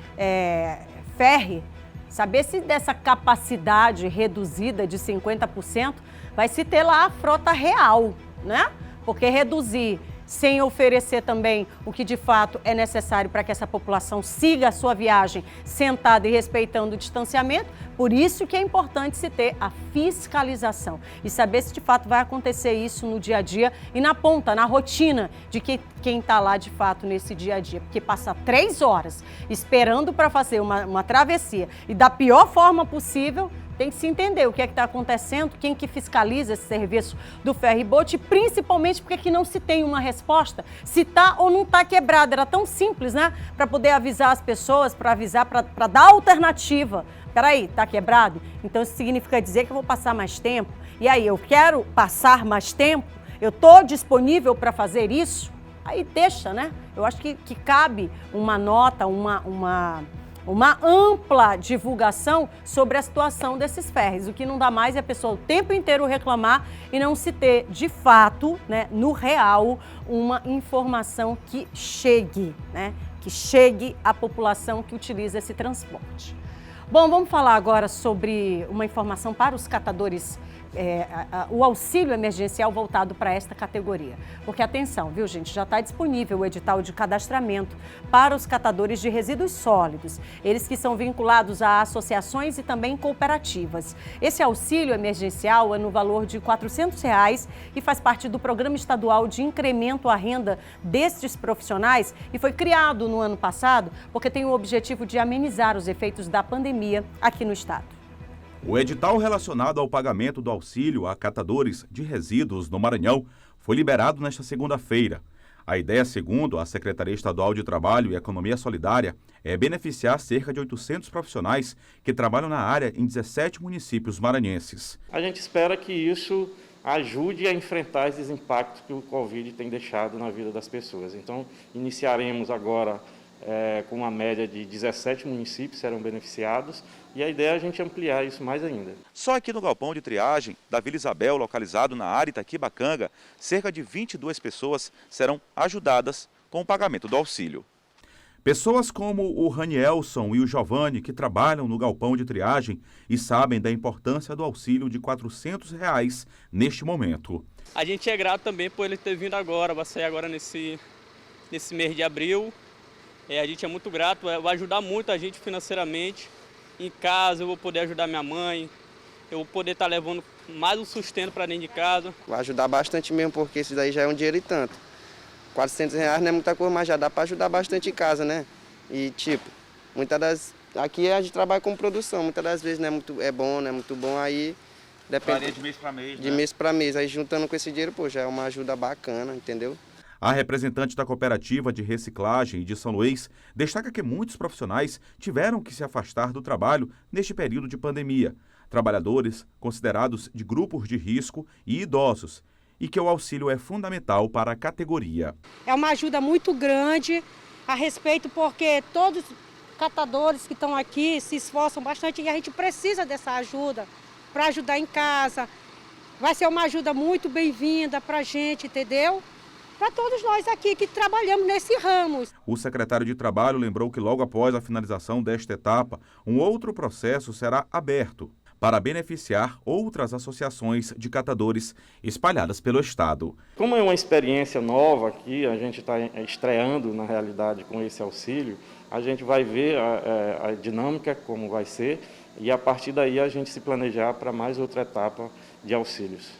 ferry, saber se dessa capacidade reduzida de 50% vai se ter lá a frota real, né? Porque reduzir sem oferecer também o que de fato é necessário para que essa população siga a sua viagem sentada e respeitando o distanciamento. Por isso que é importante se ter a fiscalização e saber se de fato vai acontecer isso no dia a dia e na ponta, na rotina de quem está lá de fato nesse dia a dia. Porque passar 3 horas esperando para fazer uma travessia e da pior forma possível, tem que se entender o que é que está acontecendo, quem que fiscaliza esse serviço do ferryboat, principalmente porque que não se tem uma resposta, se está ou não está quebrado. Era tão simples, né? Para poder avisar as pessoas, para avisar, para dar alternativa. Peraí, está quebrado? Então isso significa dizer que eu vou passar mais tempo. E aí, eu quero passar mais tempo? Eu estou disponível para fazer isso? Aí deixa, né? Eu acho que cabe uma nota, uma ampla divulgação sobre a situação desses ferries. O que não dá mais é a pessoa o tempo inteiro reclamar e não se ter, de fato, né, no real, uma informação que chegue, né, que chegue à população que utiliza esse transporte. Bom, vamos falar agora sobre uma informação para os catadores, o auxílio emergencial voltado para esta categoria. Porque atenção, viu gente, já está disponível o edital de cadastramento para os catadores de resíduos sólidos, eles que são vinculados a associações e também cooperativas. Esse auxílio emergencial é no valor de R$ 400 e faz parte do Programa Estadual de Incremento à Renda destes profissionais e foi criado no ano passado porque tem o objetivo de amenizar os efeitos da pandemia aqui no estado. O edital relacionado ao pagamento do auxílio a catadores de resíduos no Maranhão foi liberado nesta segunda-feira. A ideia, segundo a Secretaria Estadual de Trabalho e Economia Solidária, é beneficiar cerca de 800 profissionais que trabalham na área em 17 municípios maranhenses. A gente espera que isso ajude a enfrentar esses impactos que o Covid tem deixado na vida das pessoas. Então, iniciaremos agora com uma média de 17 municípios serão beneficiados, e a ideia é a gente ampliar isso mais ainda. Só aqui no galpão de triagem da Vila Isabel, localizado na área Itaquibacanga, cerca de 22 pessoas serão ajudadas com o pagamento do auxílio. Pessoas como o Ranielson e o Giovanni, que trabalham no galpão de triagem e sabem da importância do auxílio de R$ 400 neste momento. A gente é grato também por ele ter vindo agora, vai sair agora nesse mês de abril. A gente é muito grato, vai ajudar muito a gente financeiramente. Em casa eu vou poder ajudar minha mãe, eu vou poder estar levando mais um sustento para dentro de casa. Vai ajudar bastante mesmo, porque isso daí já é um dinheiro e tanto. R$ 400 não é muita coisa, mas já dá para ajudar bastante em casa, né? E aqui a gente trabalha com produção, muitas das vezes não é bom, não é muito bom, aí depende de mês para mês, de mês para mês, aí juntando com esse dinheiro, já é uma ajuda bacana, entendeu? A representante da Cooperativa de Reciclagem de São Luís destaca que muitos profissionais tiveram que se afastar do trabalho neste período de pandemia. Trabalhadores considerados de grupos de risco e idosos, e que o auxílio é fundamental para a categoria. É uma ajuda muito grande a respeito, porque todos os catadores que estão aqui se esforçam bastante e a gente precisa dessa ajuda para ajudar em casa. Vai ser uma ajuda muito bem-vinda para a gente, entendeu? Para todos nós aqui que trabalhamos nesse ramo. O secretário de Trabalho lembrou que logo após a finalização desta etapa, um outro processo será aberto para beneficiar outras associações de catadores espalhadas pelo estado. Como é uma experiência nova aqui, a gente está estreando na realidade com esse auxílio, a gente vai ver a dinâmica, como vai ser, e a partir daí a gente se planejar para mais outra etapa de auxílios.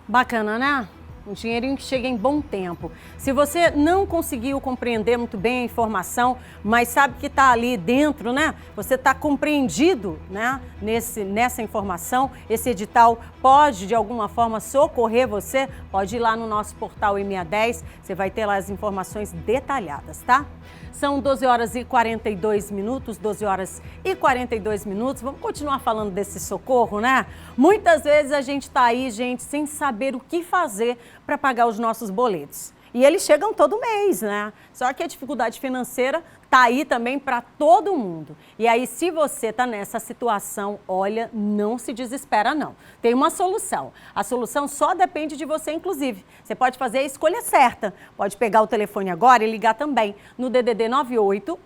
Bacana, né? Um dinheirinho que chega em bom tempo. Se você não conseguiu compreender muito bem a informação, mas sabe que está ali dentro, né? Você está compreendido, né? Nessa informação, esse edital pode de alguma forma socorrer você. Pode ir lá no nosso portal E610, você vai ter lá as informações detalhadas, tá? São 12 horas e 42 minutos, 12 horas e 42 minutos. Vamos continuar falando desse socorro, né? Muitas vezes a gente está aí, gente, sem saber o que fazer para pagar os nossos boletos. E eles chegam todo mês, né? Só que a dificuldade financeira tá aí também para todo mundo. E aí, se você está nessa situação, olha, não se desespera não. Tem uma solução. A solução só depende de você, inclusive. Você pode fazer a escolha certa. Pode pegar o telefone agora e ligar também no DDD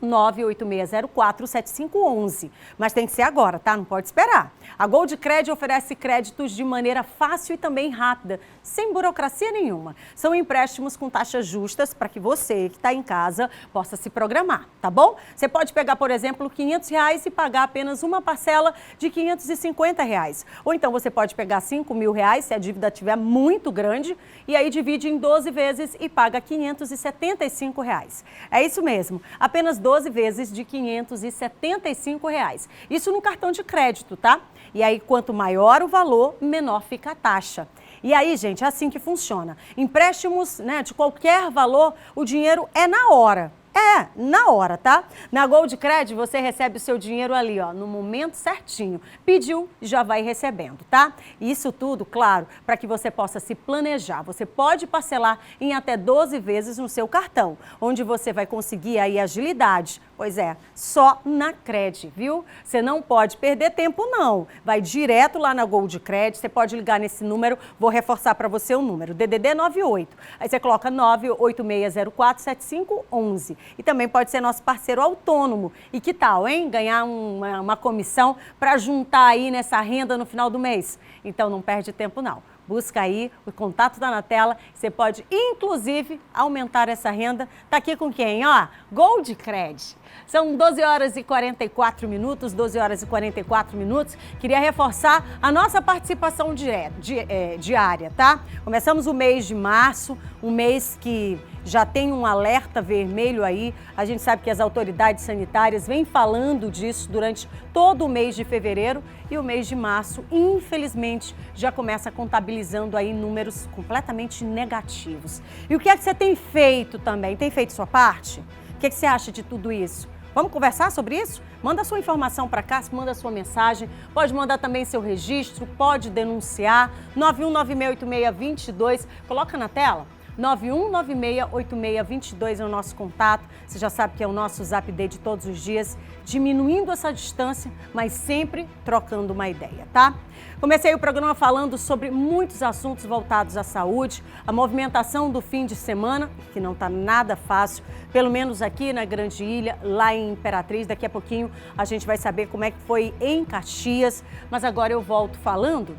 98-98604-7511. Mas tem que ser agora, tá? Não pode esperar. A Goldcred oferece créditos de maneira fácil e também rápida, sem burocracia nenhuma. São empréstimos com taxas justas para que você que está em casa possa se programar. Tá bom? Você pode pegar, por exemplo, R$500 e pagar apenas uma parcela de R$550. Ou então você pode pegar R$5.000 se a dívida estiver muito grande e aí divide em 12 vezes e paga R$575. É isso mesmo, apenas 12 vezes de R$575. Isso no cartão de crédito, tá? E aí, quanto maior o valor, menor fica a taxa. E aí, gente, é assim que funciona. Empréstimos, né, de qualquer valor, o dinheiro é na hora. É, na hora, tá? Na Goldcred você recebe o seu dinheiro ali, ó, no momento certinho. Pediu, já vai recebendo, tá? Isso tudo, claro, para que você possa se planejar. Você pode parcelar em até 12 vezes no seu cartão, onde você vai conseguir aí agilidade. Pois é, só na Cred, viu? Você não pode perder tempo, não. Vai direto lá na Goldcred, você pode ligar nesse número, vou reforçar para você o número, DDD 98. Aí você coloca 98604-7511. E também pode ser nosso parceiro autônomo. E que tal, hein? Ganhar uma comissão para juntar aí nessa renda no final do mês. Então não perde tempo, não. Busca aí, o contato está na tela. Você pode, inclusive, aumentar essa renda. Tá aqui com quem? Ó, Goldcred. São 12 horas e 44 minutos, 12 horas e 44 minutos. Queria reforçar a nossa participação diária, tá? Começamos o mês de março, um mês que já tem um alerta vermelho aí. A gente sabe que as autoridades sanitárias vêm falando disso durante todo o mês de fevereiro e o mês de março, infelizmente, já começa contabilizando aí números completamente negativos. E o que é que você tem feito também? Tem feito sua parte? O que é que você acha de tudo isso? Vamos conversar sobre isso? Manda sua informação para cá, manda sua mensagem, pode mandar também seu registro, pode denunciar, 91968622, coloca na tela. 91968622 é o nosso contato. Você já sabe que é o nosso Zap Day de todos os dias, diminuindo essa distância, mas sempre trocando uma ideia, tá? Comecei o programa falando sobre muitos assuntos voltados à saúde, a movimentação do fim de semana, que não está nada fácil, pelo menos aqui na Grande Ilha, lá em Imperatriz. Daqui a pouquinho a gente vai saber como é que foi em Caxias, mas agora eu volto falando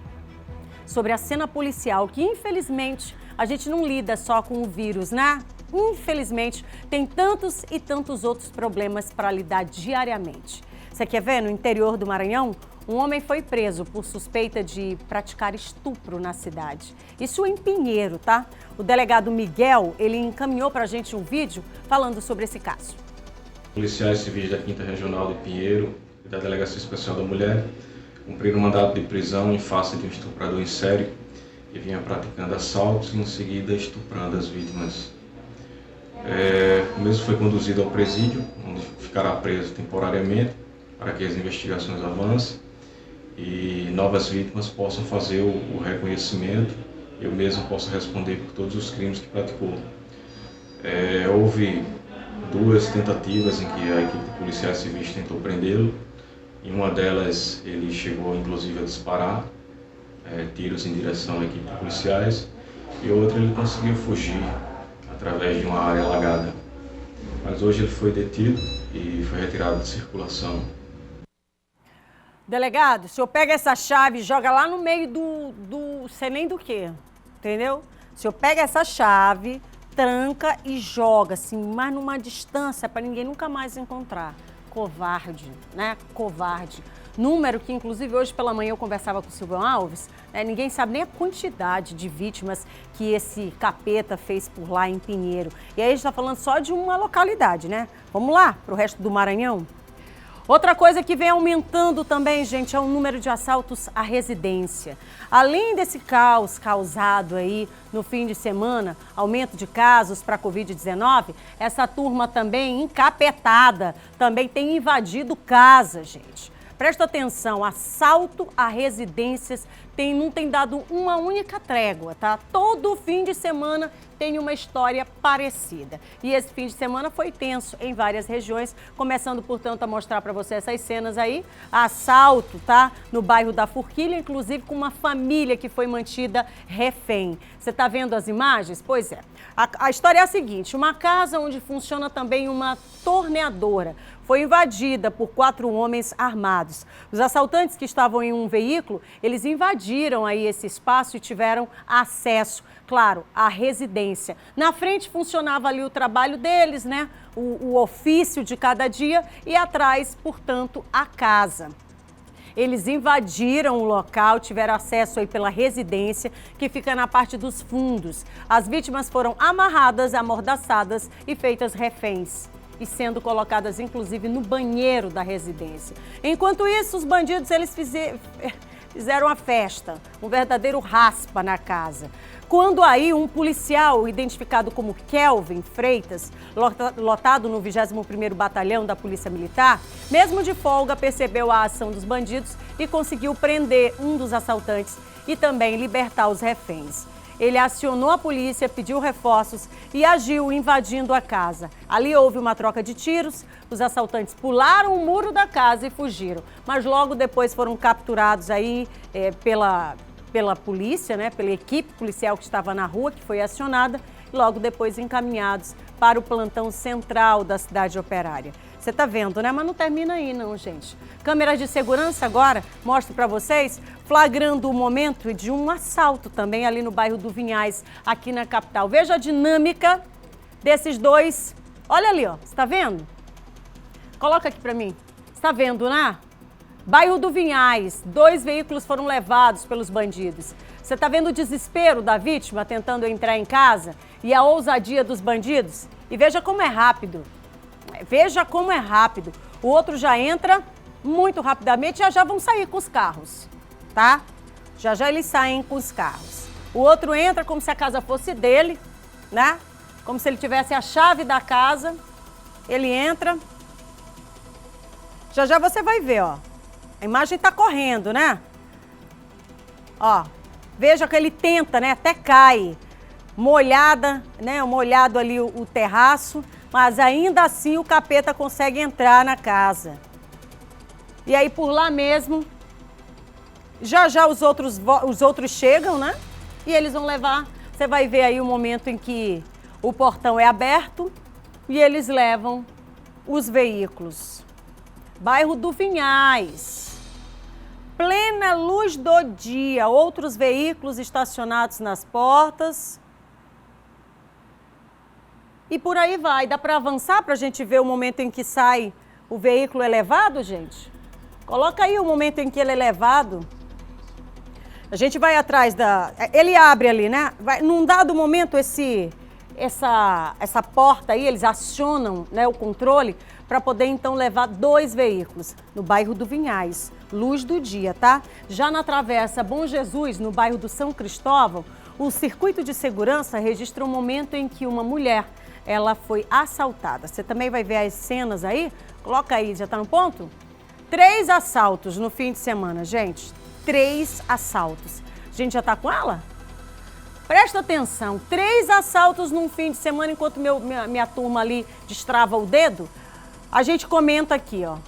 sobre a cena policial, que infelizmente a gente não lida só com o vírus, né? Infelizmente, tem tantos e tantos outros problemas para lidar diariamente. Você quer ver? No interior do Maranhão, um homem foi preso por suspeita de praticar estupro na cidade. Isso em Pinheiro, tá? O delegado Miguel, ele encaminhou para a gente um vídeo falando sobre esse caso. Policiais civis da 5ª Regional de Pinheiro e da Delegacia Especial da Mulher cumpriram um mandato de prisão em face de um estuprador em série que vinha praticando assaltos e em seguida estuprando as vítimas. O mesmo foi conduzido ao presídio, onde ficará preso temporariamente para que as investigações avancem e novas vítimas possam fazer o reconhecimento e eu mesmo possa responder por todos os crimes que praticou. Houve 2 tentativas em que a equipe de policiais civis tentou prendê-lo. Em uma delas ele chegou inclusive a disparar tiros em direção à equipe de policiais e outra ele conseguiu fugir através de uma área alagada. Mas hoje ele foi detido e foi retirado de circulação. Delegado, o senhor pega essa chave e joga lá no meio do sei nem do que, entendeu? O senhor pega essa chave, tranca e joga, assim, mas numa distância para ninguém nunca mais encontrar. Covarde, né? Covarde. Número que, inclusive, hoje pela manhã eu conversava com o Silvio Alves, né? Ninguém sabe nem a quantidade de vítimas que esse capeta fez por lá em Pinheiro. E aí a gente está falando só de uma localidade, né? Vamos lá para o resto do Maranhão? Outra coisa que vem aumentando também, gente, é o número de assaltos à residência. Além desse caos causado aí no fim de semana, aumento de casos para a Covid-19, essa turma também encapetada, também tem invadido casa, gente. Presta atenção, assalto a residências não tem dado uma única trégua, tá? Todo fim de semana tem uma história parecida. E esse fim de semana foi tenso em várias regiões, começando, portanto, a mostrar para você essas cenas aí. Assalto, tá? No bairro da Forquilha, inclusive com uma família que foi mantida refém. Você tá vendo as imagens? Pois é. A história é a seguinte, uma casa onde funciona também uma torneadora foi invadida por 4 homens armados. Os assaltantes que estavam em um veículo, eles invadiram aí esse espaço e tiveram acesso, claro, à residência. Na frente funcionava ali o trabalho deles, né? O ofício de cada dia e atrás, portanto, a casa. Eles invadiram o local, tiveram acesso aí pela residência, que fica na parte dos fundos. As vítimas foram amarradas, amordaçadas e feitas reféns, e sendo colocadas, inclusive, no banheiro da residência. Enquanto isso, os bandidos eles fizeram a festa, um verdadeiro raspa na casa. Quando aí um policial, identificado como Kelvin Freitas, lotado no 21º Batalhão da Polícia Militar, mesmo de folga, percebeu a ação dos bandidos e conseguiu prender um dos assaltantes e também libertar os reféns. Ele acionou a polícia, pediu reforços e agiu invadindo a casa. Ali houve uma troca de tiros, os assaltantes pularam o muro da casa e fugiram. Mas logo depois foram capturados aí pela polícia, né, pela equipe policial que estava na rua, que foi acionada, e logo depois encaminhados para o plantão central da cidade operária. Você tá vendo, né? Mas não termina aí não, gente. Câmeras de segurança agora, mostro para vocês, flagrando o momento de um assalto também ali no bairro do Vinhais, aqui na capital. Veja a dinâmica desses dois. Olha ali, ó. Você tá vendo? Coloca aqui para mim. Você tá vendo, né? Bairro do Vinhais, 2 veículos foram levados pelos bandidos. Você tá vendo o desespero da vítima tentando entrar em casa e a ousadia dos bandidos? E veja como é rápido. Veja como é rápido. O outro já entra muito rapidamente e já vão sair com os carros, tá? Já eles saem com os carros. O outro entra como se a casa fosse dele, né? Como se ele tivesse a chave da casa. Ele entra Já já você vai ver, ó. A imagem tá correndo, né? Ó, veja que ele tenta, né? Até cai. Molhada, né? Molhado ali o terraço, mas ainda assim o capeta consegue entrar na casa. E aí por lá mesmo, já já os outros chegam, né? E eles vão levar, você vai ver aí o momento em que o portão é aberto e eles levam os veículos. Bairro do Vinhais. Plena luz do dia, outros veículos estacionados nas portas. E por aí vai. Dá para avançar para a gente ver o momento em que sai o veículo elevado, gente? Coloca aí o momento em que ele é levado. A gente vai atrás da... Ele abre ali, né? Num dado momento, essa porta aí, eles acionam, né, o controle para poder então levar 2 veículos no bairro do Vinhais. Luz do dia, tá? Já na Travessa Bom Jesus, no bairro do São Cristóvão, o circuito de segurança registra um momento em que uma mulher, ela foi assaltada. Você também vai ver as cenas aí? Coloca aí, já tá no ponto? 3 assaltos no fim de semana, gente. 3 assaltos. A gente já tá com ela? Presta atenção. 3 assaltos num fim de semana, enquanto minha turma ali destrava o dedo. A gente comenta aqui, ó.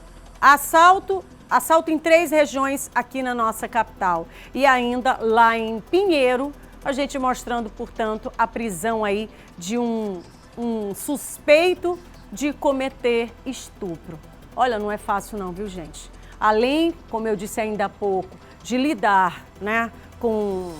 Assalto em 3 regiões aqui na nossa capital. E ainda lá em Pinheiro, a gente mostrando, portanto, a prisão aí de um suspeito de cometer estupro. Olha, não é fácil não, viu, gente? Além, como eu disse ainda há pouco, de lidar, né, com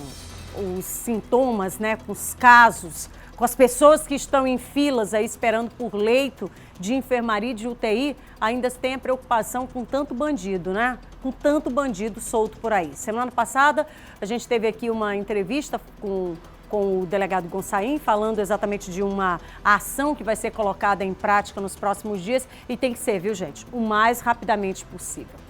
os sintomas, né, com os casos, com as pessoas que estão em filas aí esperando por leito de enfermaria e de UTI, ainda tem a preocupação com tanto bandido, né? Com tanto bandido solto por aí. Semana passada, a gente teve aqui uma entrevista com o delegado Gonçaim, falando exatamente de uma ação que vai ser colocada em prática nos próximos dias e tem que ser, viu, gente, o mais rapidamente possível.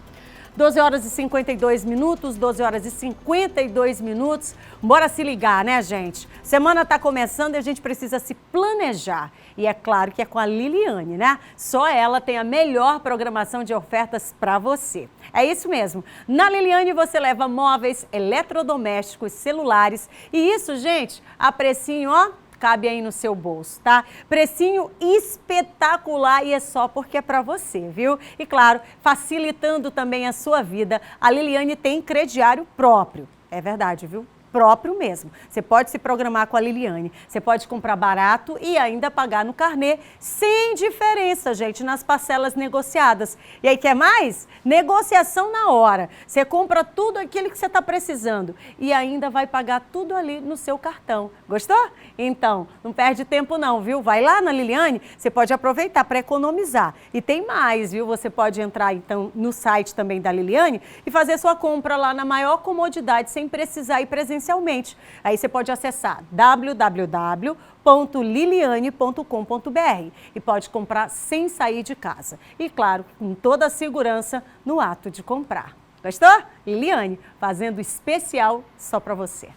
12 horas e 52 minutos, 12 horas e 52 minutos. Bora se ligar, né, gente? Semana tá começando e a gente precisa se planejar. E é claro que é com a Liliane, né? Só ela tem a melhor programação de ofertas para você. É isso mesmo. Na Liliane você leva móveis, eletrodomésticos, celulares. E isso, gente, a precinho, ó, cabe aí no seu bolso, tá? Precinho espetacular e é só porque é para você, viu? E claro, facilitando também a sua vida, a Liliane tem crediário próprio. É verdade, viu? Próprio mesmo. Você pode se programar com a Liliane. Você pode comprar barato e ainda pagar no carnê sem diferença, gente, nas parcelas negociadas. E aí, quer mais? Negociação na hora. Você compra tudo aquilo que você está precisando e ainda vai pagar tudo ali no seu cartão. Gostou? Então, não perde tempo não, viu? Vai lá na Liliane, você pode aproveitar para economizar. E tem mais, viu? Você pode entrar, então, no site também da Liliane e fazer sua compra lá na maior comodidade, sem precisar ir presencialmente. Aí você pode acessar www.liliane.com.br e pode comprar sem sair de casa. E claro, com toda a segurança no ato de comprar. Gostou? Liliane, fazendo especial só para você.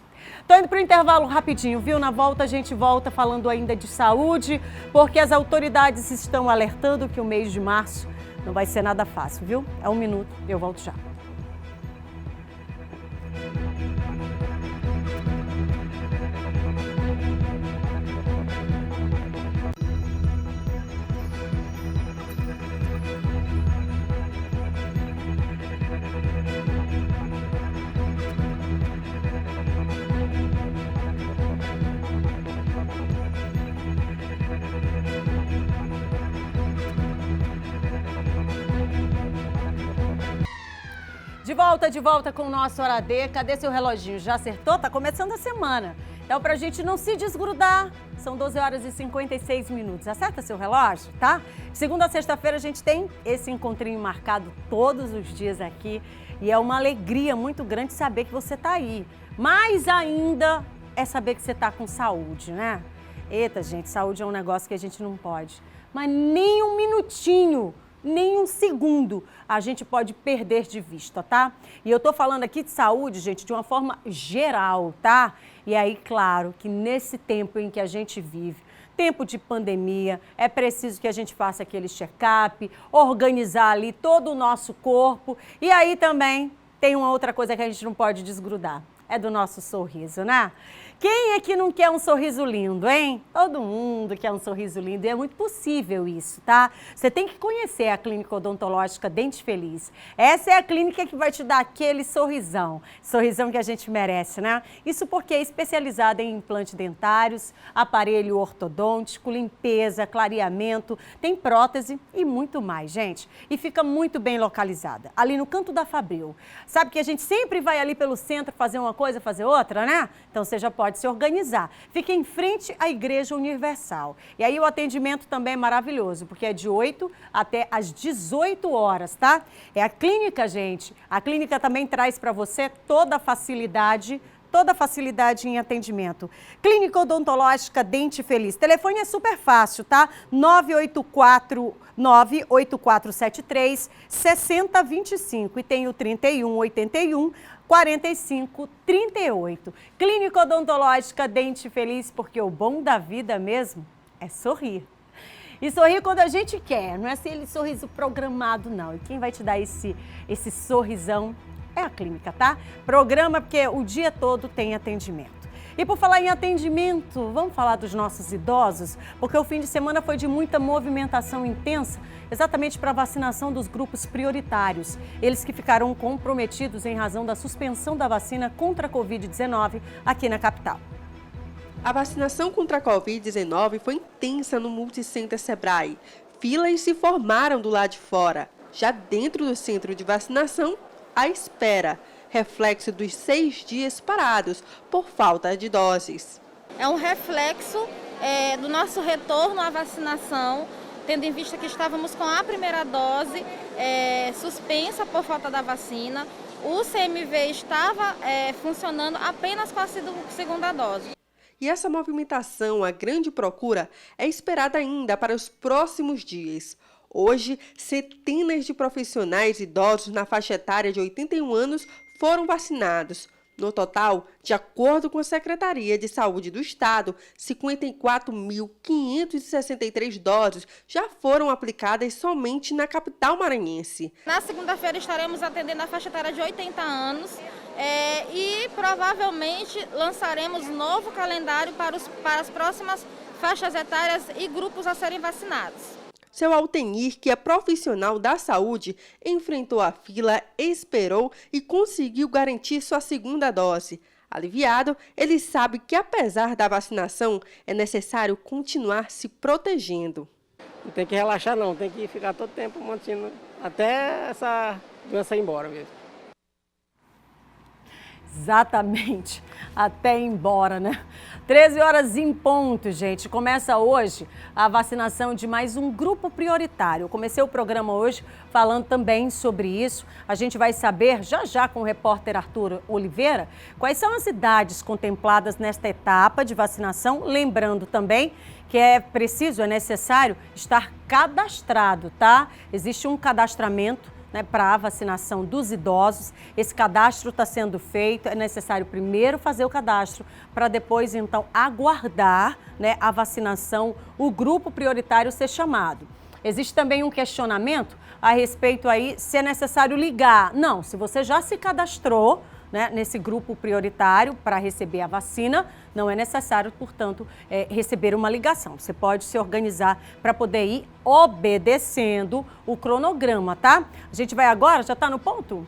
Tô indo para o intervalo rapidinho, viu? Na volta a gente volta falando ainda de saúde, porque as autoridades estão alertando que o mês de março não vai ser nada fácil, viu? É 1 minuto, eu volto já. De volta com o nosso Hora D. Cadê seu reloginho? Já acertou? Tá começando a semana. Então, pra gente não se desgrudar, são 12 horas e 56 minutos. Acerta seu relógio, tá? Segunda a sexta-feira a gente tem esse encontrinho marcado todos os dias aqui. E é uma alegria muito grande saber que você tá aí. Mais ainda é saber que você tá com saúde, né? Eita, gente, saúde é um negócio que a gente não pode. Mas nem um minutinho, nem um segundo a gente pode perder de vista, tá? E eu tô falando aqui de saúde, gente, de uma forma geral, tá? E aí, claro, que nesse tempo em que a gente vive, tempo de pandemia, é preciso que a gente faça aquele check-up, organizar ali todo o nosso corpo. E aí também tem uma outra coisa que a gente não pode desgrudar, é do nosso sorriso, né? Quem é que não quer um sorriso lindo, hein? Todo mundo quer um sorriso lindo e é muito possível isso, tá? Você tem que conhecer a Clínica Odontológica Dente Feliz. Essa é a clínica que vai te dar aquele sorrisão que a gente merece, né? Isso porque é especializada em implantes dentários, aparelho ortodôntico, limpeza, clareamento, tem prótese e muito mais, gente. E fica muito bem localizada, ali no canto da Fabril. Sabe que a gente sempre vai ali pelo centro fazer uma coisa, fazer outra, né? Então você já pode se organizar. Fica em frente à Igreja Universal. E aí o atendimento também é maravilhoso, porque é de 8 até às 18 horas, tá? É a clínica, gente. A clínica também traz para você toda a facilidade em atendimento. Clínica Odontológica Dente Feliz. Telefone é super fácil, tá? 98473 6025 e tem o 3181 4538. Clínica Odontológica Dente Feliz, porque o bom da vida mesmo é sorrir. E sorrir quando a gente quer, não é aquele sorriso programado, não. E quem vai te dar esse sorrisão é a clínica, tá? Programa porque o dia todo tem atendimento. E por falar em atendimento, vamos falar dos nossos idosos? Porque o fim de semana foi de muita movimentação intensa, exatamente para a vacinação dos grupos prioritários. Eles que ficaram comprometidos em razão da suspensão da vacina contra a Covid-19 aqui na capital. A vacinação contra a Covid-19 foi intensa no Multicenter Sebrae. Filas se formaram do lado de fora. Já dentro do centro de vacinação, à espera, reflexo dos 6 dias parados por falta de doses. É um reflexo do nosso retorno à vacinação, tendo em vista que estávamos com a primeira dose suspensa por falta da vacina. O CMV estava funcionando apenas com a segunda dose. E essa movimentação, a grande procura, é esperada ainda para os próximos dias. Hoje, centenas de profissionais idosos na faixa etária de 81 anos foram vacinados. No total, de acordo com a Secretaria de Saúde do Estado, 54.563 doses já foram aplicadas somente na capital maranhense. Na segunda-feira estaremos atendendo a faixa etária de 80 anos e provavelmente lançaremos novo calendário para as próximas faixas etárias e grupos a serem vacinados. Seu Altenir, que é profissional da saúde, enfrentou a fila, esperou e conseguiu garantir sua segunda dose. Aliviado, ele sabe que apesar da vacinação, é necessário continuar se protegendo. Não tem que relaxar não, tem que ficar todo tempo mantendo até essa doença ir embora mesmo. Exatamente, até ir embora, né? 13 horas em ponto, gente. Começa hoje a vacinação de mais um grupo prioritário. Eu comecei o programa hoje falando também sobre isso. A gente vai saber já com o repórter Arthur Oliveira quais são as idades contempladas nesta etapa de vacinação. Lembrando também que é necessário estar cadastrado, tá? Existe um cadastramento para a vacinação dos idosos. Esse cadastro está sendo feito, é necessário primeiro fazer o cadastro para depois, então, aguardar a vacinação, o grupo prioritário ser chamado. Existe também um questionamento a respeito aí se é necessário ligar. Não, se você já se cadastrou nesse grupo prioritário para receber a vacina, não é necessário, portanto, receber uma ligação. Você pode se organizar para poder ir obedecendo o cronograma, tá? A gente vai agora, já está no ponto?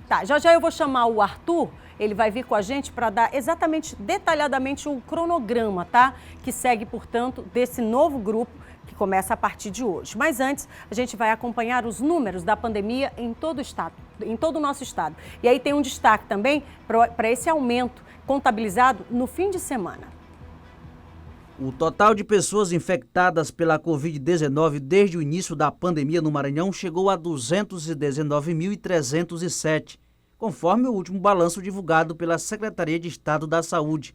Tá, já eu vou chamar o Arthur, ele vai vir com a gente para dar exatamente, detalhadamente o cronograma, tá? Que segue, portanto, desse novo grupo que começa a partir de hoje. Mas antes, a gente vai acompanhar os números da pandemia em todo o estado, em todo o nosso estado. E aí tem um destaque também para esse aumento contabilizado no fim de semana. O total de pessoas infectadas pela Covid-19 desde o início da pandemia no Maranhão chegou a 219.307, conforme o último balanço divulgado pela Secretaria de Estado da Saúde.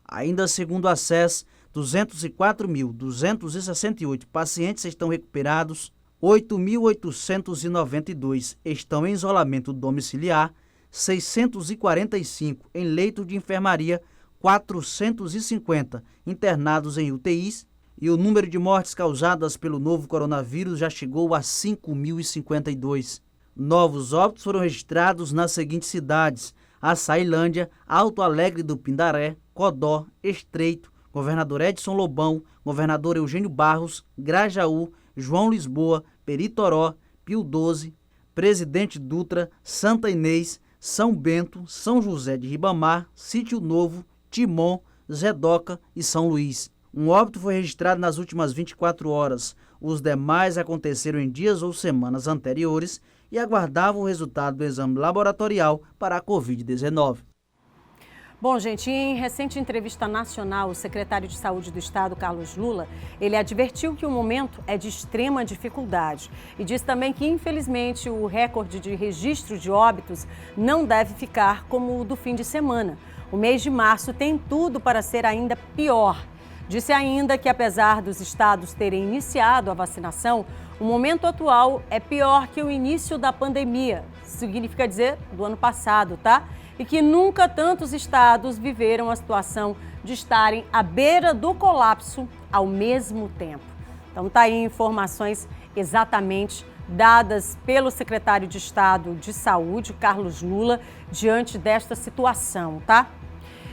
Ainda segundo a SES, 204.268 pacientes estão recuperados, 8.892 estão em isolamento domiciliar, 645 em leito de enfermaria, 450 internados em UTIs e o número de mortes causadas pelo novo coronavírus já chegou a 5.052. Novos óbitos foram registrados nas seguintes cidades: Açailândia, Alto Alegre do Pindaré, Codó, Estreito, Governador Edson Lobão, Governador Eugênio Barros, Grajaú, João Lisboa, Peritoró, Pio 12, Presidente Dutra, Santa Inês, São Bento, São José de Ribamar, Sítio Novo, Timon, Zedoca e São Luís. Um óbito foi registrado nas últimas 24 horas. Os demais aconteceram em dias ou semanas anteriores e aguardavam o resultado do exame laboratorial para a Covid-19. Bom, gente, em recente entrevista nacional, o secretário de Saúde do Estado, Carlos Lula, ele advertiu que o momento é de extrema dificuldade e diz também que, infelizmente, o recorde de registro de óbitos não deve ficar como o do fim de semana. O mês de março tem tudo para ser ainda pior. Disse ainda que, apesar dos estados terem iniciado a vacinação, o momento atual é pior que o início da pandemia. Significa dizer, do ano passado, tá? E que nunca tantos estados viveram a situação de estarem à beira do colapso ao mesmo tempo. Então tá aí informações exatamente dadas pelo secretário de Estado de Saúde, Carlos Lula, diante desta situação, tá?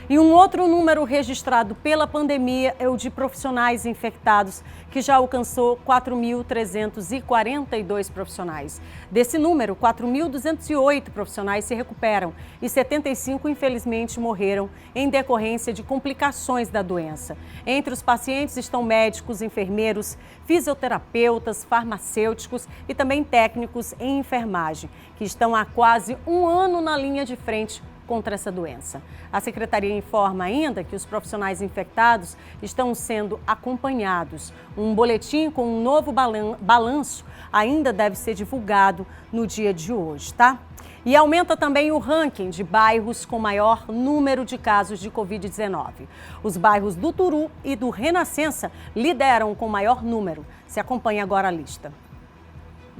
E um outro número registrado pela pandemia é o de profissionais infectados, que já alcançou 4.342 profissionais. Desse número, 4.208 profissionais se recuperam e 75, infelizmente, morreram em decorrência de complicações da doença. Entre os pacientes estão médicos, enfermeiros, fisioterapeutas, farmacêuticos e também técnicos em enfermagem, que estão há quase um ano na linha de frente contra essa doença. A Secretaria informa ainda que os profissionais infectados estão sendo acompanhados. Um boletim com um novo balanço ainda deve ser divulgado no dia de hoje, tá? E aumenta também o ranking de bairros com maior número de casos de Covid-19. Os bairros do Turu e do Renascença lideram com maior número. Se acompanha agora a lista.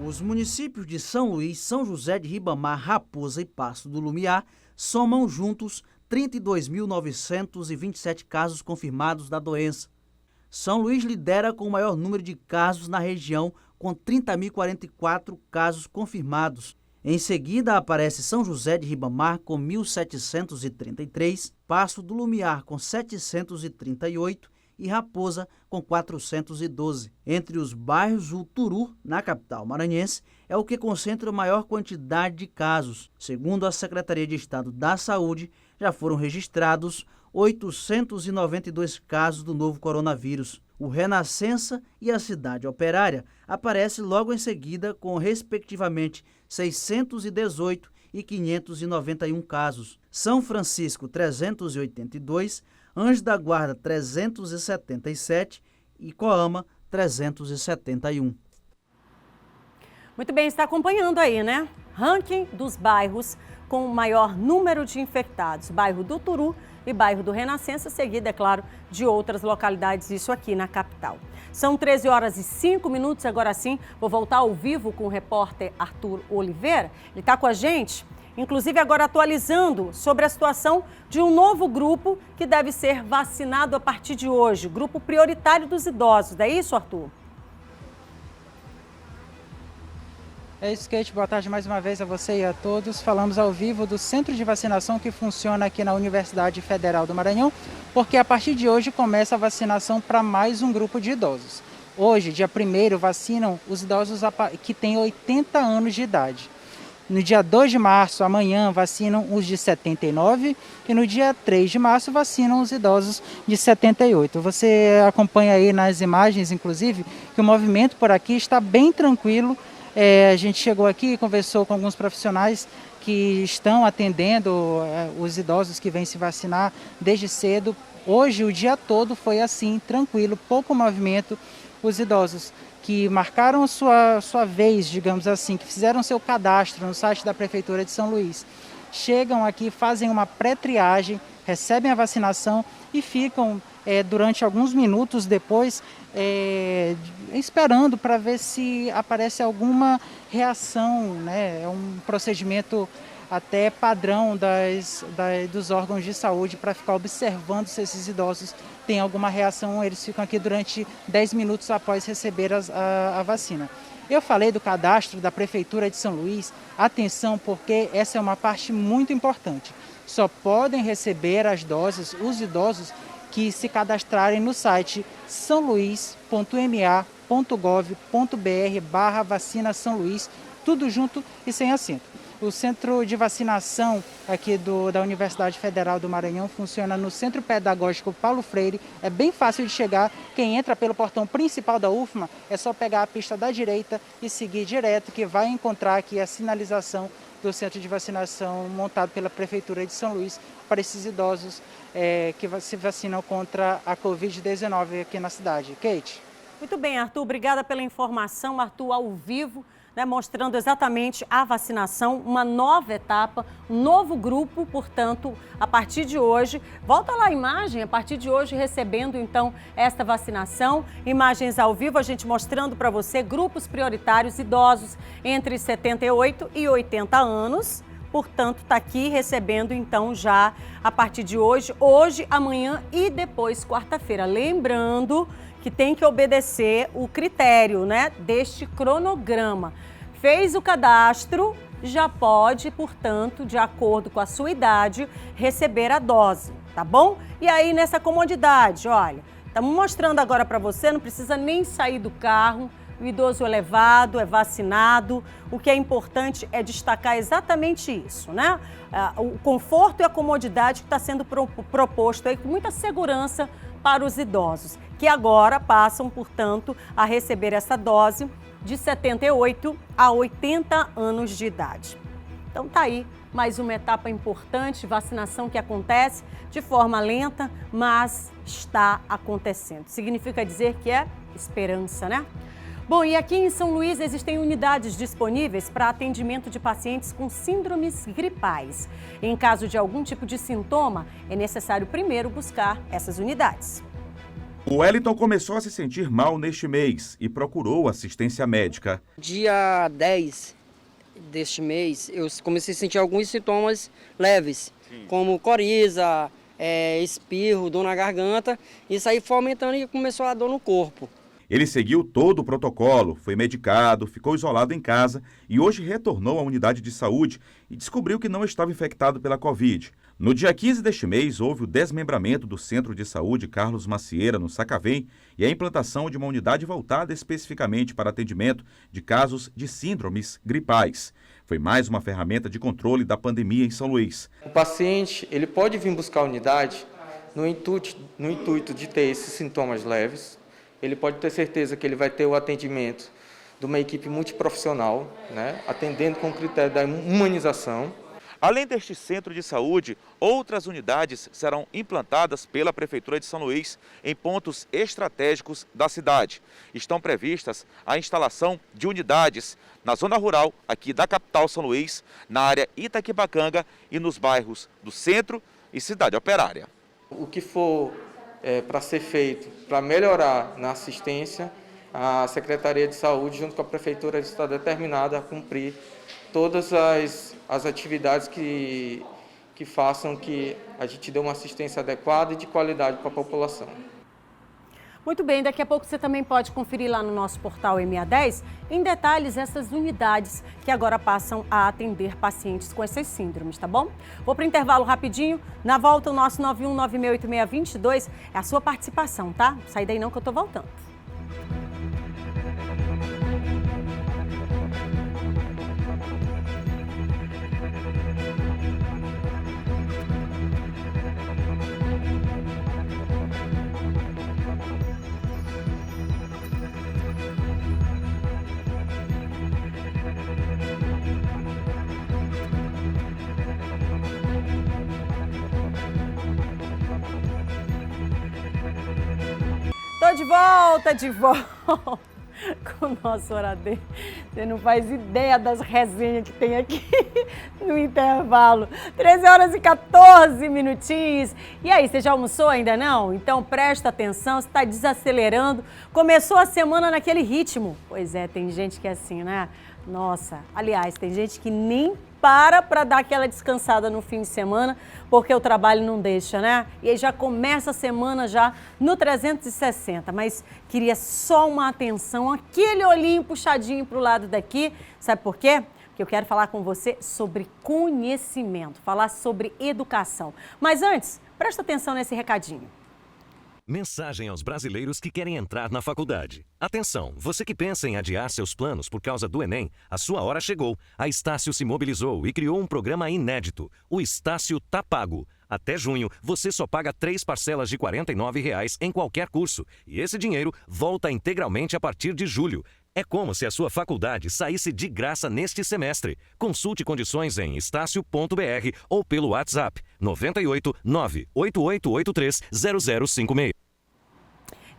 Os municípios de São Luís, São José de Ribamar, Raposa e Passo do Lumiar somam juntos 32.927 casos confirmados da doença. São Luís lidera com o maior número de casos na região, com 30.044 casos confirmados. Em seguida aparece São José de Ribamar com 1.733, Passo do Lumiar com 738 e Raposa com 412. Entre os bairros, o Turu, na capital maranhense, é o que concentra a maior quantidade de casos. Segundo a Secretaria de Estado da Saúde, já foram registrados 892 casos do novo coronavírus. O Renascença e a Cidade Operária aparecem logo em seguida com, respectivamente, 618 e 591 casos. São Francisco, 382, Anjo da Guarda, 377 e Coama, 371. Muito bem, está acompanhando aí, né? Ranking dos bairros com o maior número de infectados. Bairro do Turu e bairro do Renascença, seguido, é claro, de outras localidades, isso aqui na capital. São 13 horas e 5 minutos, agora sim, vou voltar ao vivo com o repórter Arthur Oliveira. Ele está com a gente, inclusive agora atualizando sobre a situação de um novo grupo que deve ser vacinado a partir de hoje, grupo prioritário dos idosos. Não é isso, Arthur? É isso, Kate. Boa tarde mais uma vez a você e a todos. Falamos ao vivo do centro de vacinação que funciona aqui na Universidade Federal do Maranhão, porque a partir de hoje começa a vacinação para mais um grupo de idosos. Hoje, dia 1º, vacinam os idosos que têm 80 anos de idade. No dia 2 de março, amanhã, vacinam os de 79 e no dia 3 de março vacinam os idosos de 78. Você acompanha aí nas imagens, inclusive, que o movimento por aqui está bem tranquilo. A gente chegou aqui e conversou com alguns profissionais que estão atendendo os idosos que vêm se vacinar desde cedo. Hoje, o dia todo foi assim, tranquilo, pouco movimento. Os idosos que marcaram sua vez, digamos assim, que fizeram seu cadastro no site da Prefeitura de São Luís, chegam aqui, fazem uma pré-triagem, recebem a vacinação e ficam durante alguns minutos depois esperando para ver se aparece alguma reação, né? É um procedimento até padrão dos órgãos de saúde para ficar observando se esses idosos têm alguma reação. Eles ficam aqui durante 10 minutos após receber a vacina. Eu falei do cadastro da Prefeitura de São Luís. Atenção, porque essa é uma parte muito importante. Só podem receber as doses os idosos que se cadastrarem no site saoluís.ma.gov.br/vacina São Luís, tudo junto e sem acento. O centro de vacinação aqui da Universidade Federal do Maranhão funciona no Centro Pedagógico Paulo Freire. É bem fácil de chegar. Quem entra pelo portão principal da UFMA é só pegar a pista da direita e seguir direto, que vai encontrar aqui a sinalização do centro de vacinação montado pela Prefeitura de São Luís para esses idosos que se vacinam contra a Covid-19 aqui na cidade. Kate? Muito bem, Arthur. Obrigada pela informação. Arthur, ao vivo, mostrando exatamente a vacinação, uma nova etapa, um novo grupo, portanto, a partir de hoje, volta lá a imagem, a partir de hoje recebendo então esta vacinação, imagens ao vivo, a gente mostrando para você grupos prioritários, idosos entre 78 e 80 anos, portanto, está aqui recebendo então já a partir de hoje, amanhã e depois quarta-feira, lembrando que tem que obedecer o critério, deste cronograma. Fez o cadastro, já pode, portanto, de acordo com a sua idade, receber a dose, tá bom? E aí, nessa comodidade, olha, estamos mostrando agora para você, não precisa nem sair do carro, o idoso é levado, é vacinado. O que é importante é destacar exatamente isso, O conforto e a comodidade que está sendo proposto aí com muita segurança para os idosos, que agora passam, portanto, a receber essa dose de 78 a 80 anos de idade. Então tá aí mais uma etapa importante, vacinação que acontece de forma lenta, mas está acontecendo. Significa dizer que é esperança, Bom, e aqui em São Luís existem unidades disponíveis para atendimento de pacientes com síndromes gripais. Em caso de algum tipo de sintoma, é necessário primeiro buscar essas unidades. O Wellington começou a se sentir mal neste mês e procurou assistência médica. Dia 10 deste mês, eu comecei a sentir alguns sintomas leves, como coriza, espirro, dor na garganta. Isso aí foi aumentando e começou a dor no corpo. Ele seguiu todo o protocolo, foi medicado, ficou isolado em casa e hoje retornou à unidade de saúde e descobriu que não estava infectado pela Covid. No dia 15 deste mês, houve o desmembramento do Centro de Saúde Carlos Macieira, no Sacavém, e a implantação de uma unidade voltada especificamente para atendimento de casos de síndromes gripais. Foi mais uma ferramenta de controle da pandemia em São Luís. O paciente ele pode vir buscar a unidade no intuito de ter esses sintomas leves. Ele pode ter certeza que ele vai ter o atendimento de uma equipe multiprofissional, atendendo com o critério da humanização. Além deste centro de saúde, outras unidades serão implantadas pela Prefeitura de São Luís em pontos estratégicos da cidade. Estão previstas a instalação de unidades na zona rural aqui da capital São Luís, na área Itaquibacanga e nos bairros do Centro e Cidade Operária. O que for para ser feito, para melhorar na assistência, a Secretaria de Saúde, junto com a Prefeitura, está determinada a cumprir todas as atividades que façam que a gente dê uma assistência adequada e de qualidade para a população. Muito bem, daqui a pouco você também pode conferir lá no nosso portal MA10 em detalhes essas unidades que agora passam a atender pacientes com essas síndromes, tá bom? Vou para o intervalo rapidinho, na volta o nosso 91968622 é a sua participação, tá? Não sai daí não que eu tô voltando. Tô de volta com o nosso Oradeiro. Você não faz ideia das resenhas que tem aqui no intervalo. 13 horas e 14 minutinhos. E aí, você já almoçou ainda não? Então presta atenção, você está desacelerando. Começou a semana naquele ritmo. Pois é, tem gente que é assim, Nossa, aliás, tem gente que nem para dar aquela descansada no fim de semana, porque o trabalho não deixa, né? E aí já começa a semana já no 360, mas queria só uma atenção, aquele olhinho puxadinho para o lado daqui, sabe por quê? Porque eu quero falar com você sobre conhecimento, falar sobre educação. Mas antes, presta atenção nesse recadinho. Mensagem aos brasileiros que querem entrar na faculdade. Atenção, você que pensa em adiar seus planos por causa do Enem, a sua hora chegou. A Estácio se mobilizou e criou um programa inédito, o Estácio Tá Pago. Até junho, você só paga 3 parcelas de R$ 49,00 em qualquer curso. E esse dinheiro volta integralmente a partir de julho. É como se a sua faculdade saísse de graça neste semestre. Consulte condições em estácio.br ou pelo WhatsApp 98 98883 0056.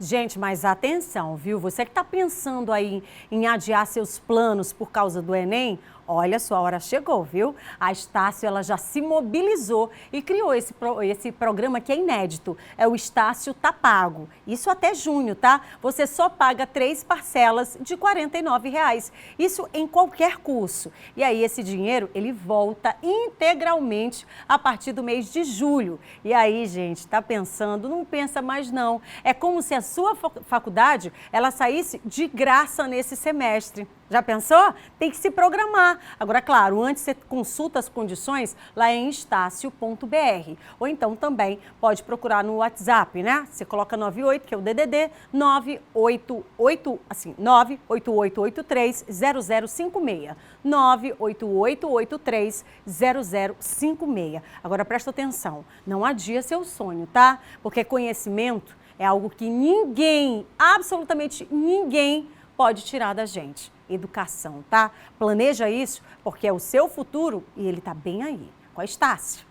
Gente, mas atenção, viu? Você que está pensando aí em adiar seus planos por causa do Enem, olha, sua hora chegou, viu? A Estácio, ela já se mobilizou e criou esse programa que é inédito. É o Estácio Tá Pago. Isso até junho, tá? Você só paga 3 parcelas de R$ 49,00. Isso em qualquer curso. E aí esse dinheiro, ele volta integralmente a partir do mês de julho. E aí, gente, tá pensando? Não pensa mais não. É como se a sua faculdade, ela saísse de graça nesse semestre. Já pensou? Tem que se programar. Agora, claro, antes você consulta as condições lá em estácio.br. Ou então também pode procurar no WhatsApp, né? Você coloca 98, que é o DDD, 98883 0056. 98883 0056. Agora, presta atenção, não adia seu sonho, tá? Porque conhecimento é algo que ninguém, absolutamente ninguém, pode tirar da gente. Educação, tá? Planeja isso, porque é o seu futuro e ele tá bem aí, com a Estácio.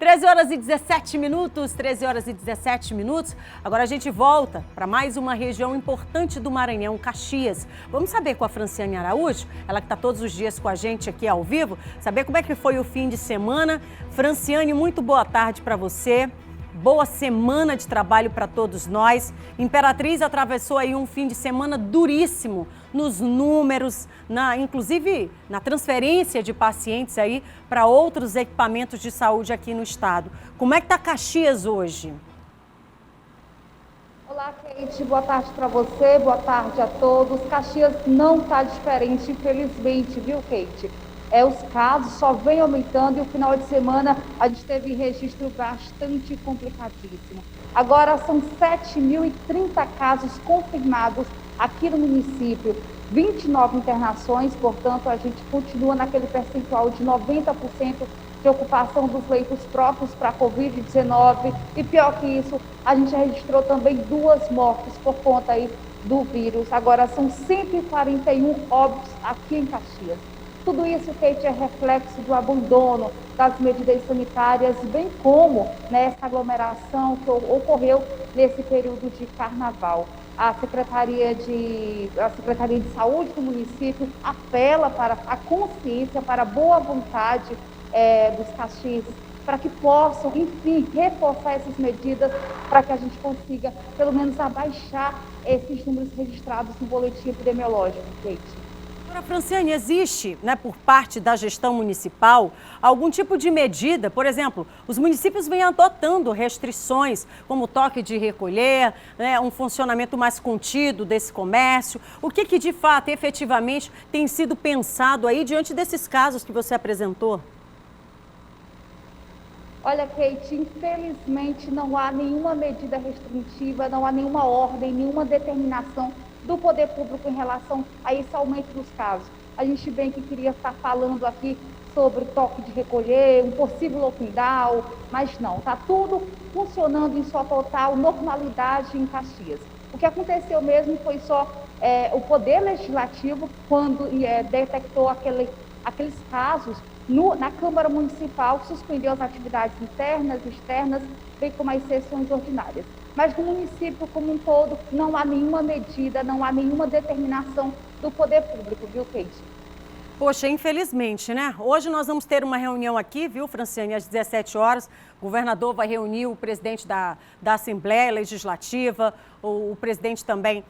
13 horas e 17 minutos, 13 horas e 17 minutos. Agora a gente volta para mais uma região importante do Maranhão, Caxias. Vamos saber com a Franciane Araújo, ela que está todos os dias com a gente aqui ao vivo, saber como é que foi o fim de semana. Franciane, muito boa tarde para você. Boa semana de trabalho para todos nós. Imperatriz atravessou aí um fim de semana duríssimo nos números, inclusive na transferência de pacientes aí para outros equipamentos de saúde aqui no estado. Como é que está Caxias hoje? Olá, Kate. Boa tarde para você, boa tarde a todos. Caxias não está diferente, infelizmente, viu, Kate? Os casos só vêm aumentando e o final de semana a gente teve registro bastante complicadíssimo. Agora são 7.030 casos confirmados aqui no município, 29 internações, portanto a gente continua naquele percentual de 90% de ocupação dos leitos próprios para a Covid-19 e pior que isso, a gente registrou também 2 mortes por conta aí do vírus. Agora são 141 óbitos aqui em Caxias. Tudo isso, Kate, é reflexo do abandono das medidas sanitárias, bem como nessa aglomeração que ocorreu nesse período de carnaval. A Secretaria de Saúde do município apela para a consciência, para a boa vontade dos caxienses, para que possam, enfim, reforçar essas medidas para que a gente consiga, pelo menos, abaixar esses números registrados no boletim epidemiológico, Kate. Franciane, existe, por parte da gestão municipal, algum tipo de medida? Por exemplo, os municípios vêm adotando restrições, como toque de recolher, um funcionamento mais contido desse comércio. O que de fato, efetivamente, tem sido pensado aí diante desses casos que você apresentou? Olha, Kate, infelizmente não há nenhuma medida restritiva, não há nenhuma ordem, nenhuma determinação do poder público em relação a esse aumento dos casos. A gente bem que queria estar falando aqui sobre o toque de recolher, um possível lockdown, mas não, está tudo funcionando em sua total normalidade em Caxias. O que aconteceu mesmo foi só o Poder Legislativo, quando detectou aqueles casos na Câmara Municipal, suspendeu as atividades internas, externas, bem como as sessões ordinárias. Mas no município como um todo, não há nenhuma medida, não há nenhuma determinação do poder público, viu, Kate? Poxa, infelizmente, né? Hoje nós vamos ter uma reunião aqui, viu, Franciane, às 17 horas. O governador vai reunir o presidente da Assembleia Legislativa, o presidente também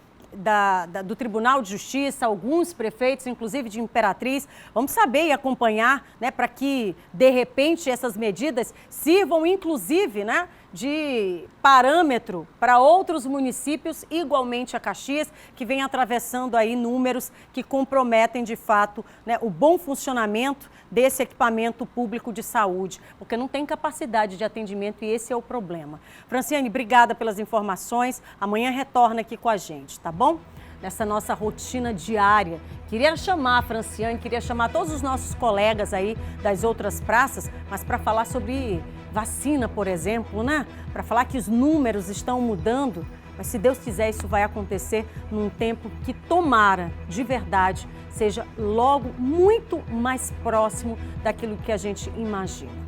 do Tribunal de Justiça, alguns prefeitos, inclusive de Imperatriz. Vamos saber e acompanhar, né, para que, de repente, essas medidas sirvam, inclusive, né, de parâmetro para outros municípios, igualmente a Caxias, que vem atravessando aí números que comprometem, de fato, né, o bom funcionamento desse equipamento público de saúde, porque não tem capacidade de atendimento e esse é o problema. Franciane, obrigada pelas informações. Amanhã retorna aqui com a gente, tá bom? Nessa nossa rotina diária. Queria chamar a Franciane, queria chamar todos os nossos colegas aí das outras praças, mas para falar sobre vacina, por exemplo, né? Para falar que os números estão mudando, mas se Deus quiser isso vai acontecer num tempo que tomara, de verdade, seja logo muito mais próximo daquilo que a gente imagina.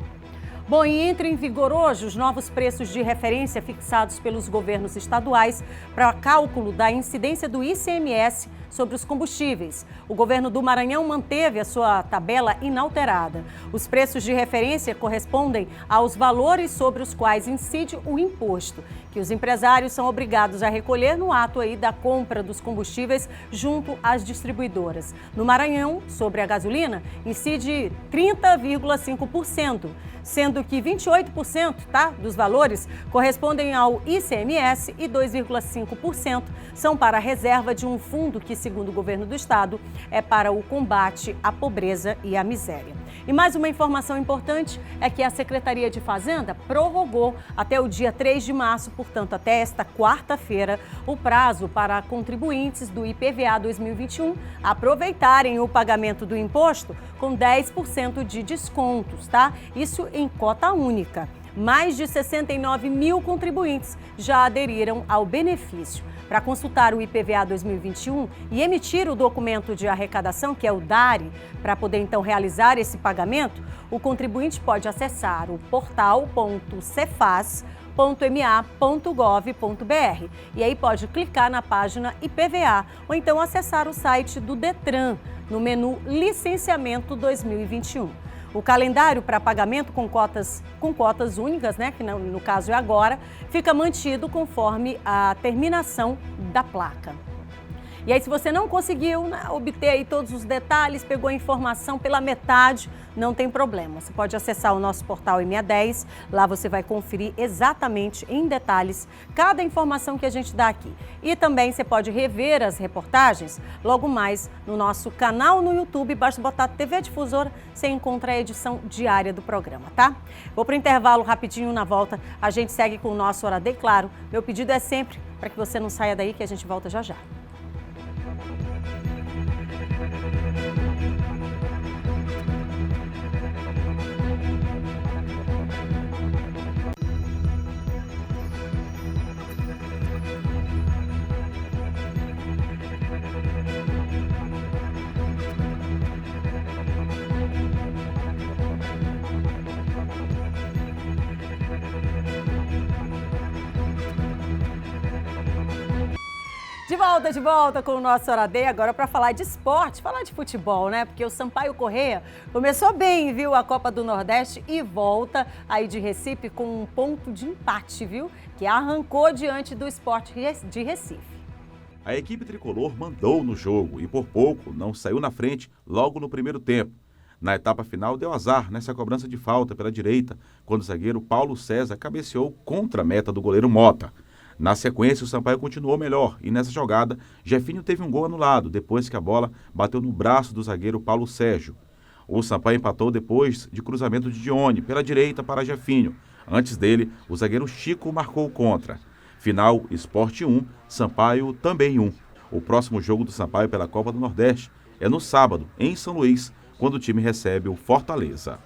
Bom, e entra em vigor hoje os novos preços de referência fixados pelos governos estaduais para cálculo da incidência do ICMS sobre os combustíveis. O governo do Maranhão manteve a sua tabela inalterada. Os preços de referência correspondem aos valores sobre os quais incide o imposto, que os empresários são obrigados a recolher no ato aí da compra dos combustíveis junto às distribuidoras. No Maranhão, sobre a gasolina, incide 30,5%. Sendo que 28%, dos valores correspondem ao ICMS e 2,5% são para a reserva de um fundo que, segundo o governo do estado, é para o combate à pobreza e à miséria. E mais uma informação importante é que a Secretaria de Fazenda prorrogou até o dia 3 de março, portanto até esta quarta-feira, o prazo para contribuintes do IPVA 2021 aproveitarem o pagamento do imposto com 10% de descontos, tá? Isso em cota única. Mais de 69 mil contribuintes já aderiram ao benefício. Para consultar o IPVA 2021 e emitir o documento de arrecadação, que é o DARE, para poder então realizar esse pagamento, o contribuinte pode acessar o portal.cefaz.ma.gov.br e aí pode clicar na página IPVA ou então acessar o site do Detran no menu Licenciamento 2021. O calendário para pagamento com cotas únicas, né, que no caso é agora, fica mantido conforme a terminação da placa. E aí, se você não conseguiu, né, obter aí todos os detalhes, pegou a informação pela metade, não tem problema. Você pode acessar o nosso portal E610, lá você vai conferir exatamente, em detalhes, cada informação que a gente dá aqui. E também você pode rever as reportagens logo mais no nosso canal no YouTube, basta botar TV Difusora, você encontra a edição diária do programa, tá? Vou para o intervalo rapidinho, na volta a gente segue com o nosso Hora D, claro. Meu pedido é sempre para que você não saia daí, que a gente volta já já. De volta com o nosso Hora D, agora para falar de esporte, falar de futebol, né? Porque o Sampaio Corrêa começou bem, viu, a Copa do Nordeste e volta aí de Recife com um ponto de empate, viu? Que arrancou diante do Sport de Recife. A equipe tricolor mandou no jogo e por pouco não saiu na frente logo no primeiro tempo. Na etapa final deu azar nessa cobrança de falta pela direita, quando o zagueiro Paulo César cabeceou contra a meta do goleiro Mota. Na sequência, o Sampaio continuou melhor e nessa jogada, Jefinho teve um gol anulado depois que a bola bateu no braço do zagueiro Paulo Sérgio. O Sampaio empatou depois de cruzamento de Dione pela direita para Jefinho. Antes dele, o zagueiro Chico marcou contra. Final, Sport 1, Sampaio também 1. O próximo jogo do Sampaio pela Copa do Nordeste é no sábado, em São Luís, quando o time recebe o Fortaleza.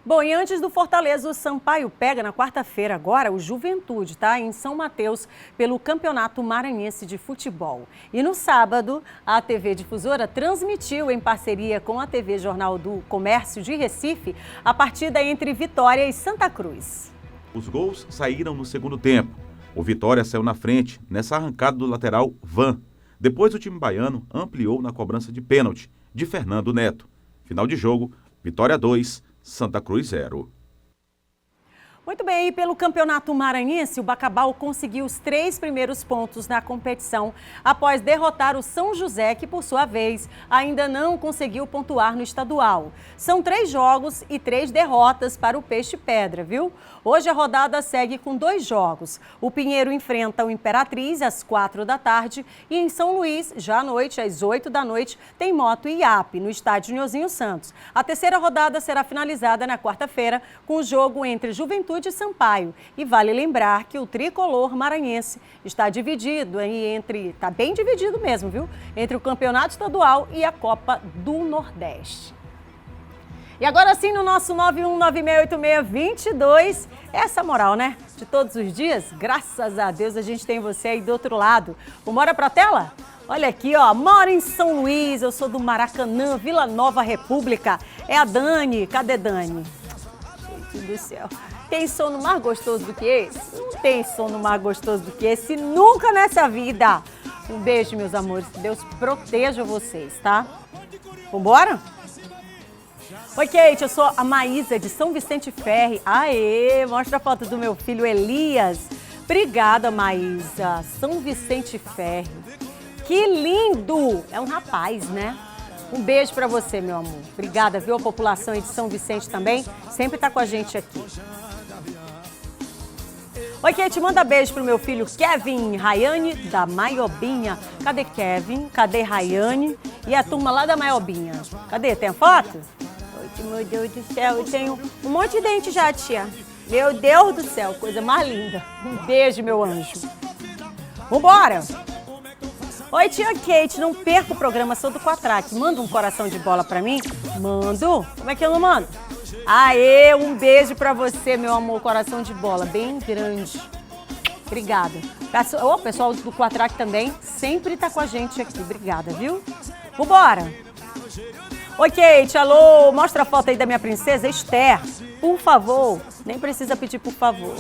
Bom, e antes do Fortaleza, o Sampaio pega na quarta-feira agora o Juventude, tá? Em São Mateus, pelo Campeonato Maranhense de Futebol. E no sábado, a TV Difusora transmitiu, em parceria com a TV Jornal do Comércio de Recife, a partida entre Vitória e Santa Cruz. Os gols saíram no segundo tempo. O Vitória saiu na frente, nessa arrancada do lateral Van. Depois o time baiano ampliou na cobrança de pênalti, de Fernando Neto. Final de jogo, Vitória 2, Santa Cruz 0. Muito bem, e pelo Campeonato Maranhense, o Bacabal conseguiu os 3 primeiros pontos na competição após derrotar o São José, que por sua vez ainda não conseguiu pontuar no estadual. São 3 jogos e 3 derrotas para o Peixe Pedra, viu? Hoje a rodada segue com 2 jogos. O Pinheiro enfrenta o Imperatriz às 4 da tarde e em São Luís, já à noite, às 8 da noite, tem Moto e IAP no estádio Nhozinho Santos. A terceira rodada será finalizada na quarta-feira com o jogo entre Juventude e Sampaio. E vale lembrar que o tricolor maranhense está dividido está bem dividido mesmo, viu? Entre o Campeonato Estadual e a Copa do Nordeste. E agora sim, no nosso 91968622, essa moral, né? De todos os dias, graças a Deus a gente tem você aí do outro lado. Bora pra tela? Olha aqui, ó, moro em São Luís, eu sou do Maracanã, Vila Nova República. É a Dani, cadê Dani? Gente do céu, tem sono mais gostoso do que esse? Não tem sono mais gostoso do que esse, nunca nessa vida. Um beijo, meus amores, que Deus proteja vocês, tá? Vambora? Oi, Kate, eu sou a Maísa de São Vicente Ferre. Aê, mostra a foto do meu filho Elias. Obrigada, Maísa. São Vicente Ferre. Que lindo! É um rapaz, né? Um beijo pra você, meu amor. Obrigada, viu? A população aí de São Vicente também sempre tá com a gente aqui. Oi, Kate, manda beijo pro meu filho Kevin Rayane, da Maiobinha. Cadê Kevin? Cadê Rayane? E a turma lá da Maiobinha? Cadê? Tem a foto? Meu Deus do céu, eu tenho um monte de dente já, tia. Meu Deus do céu, coisa mais linda. Um beijo, meu anjo. Vambora! Oi, tia Kate, não perca o programa, sou do Quatraque. Manda um coração de bola pra mim? Mando. Como é que eu não mando? Aê, um beijo pra você, meu amor, coração de bola, bem grande. Obrigada. O pessoal do Quatraque também sempre tá com a gente aqui. Obrigada, viu? Vambora! Oi, Kate, alô, mostra a foto aí da minha princesa Esther, por favor. Nem precisa pedir por favor.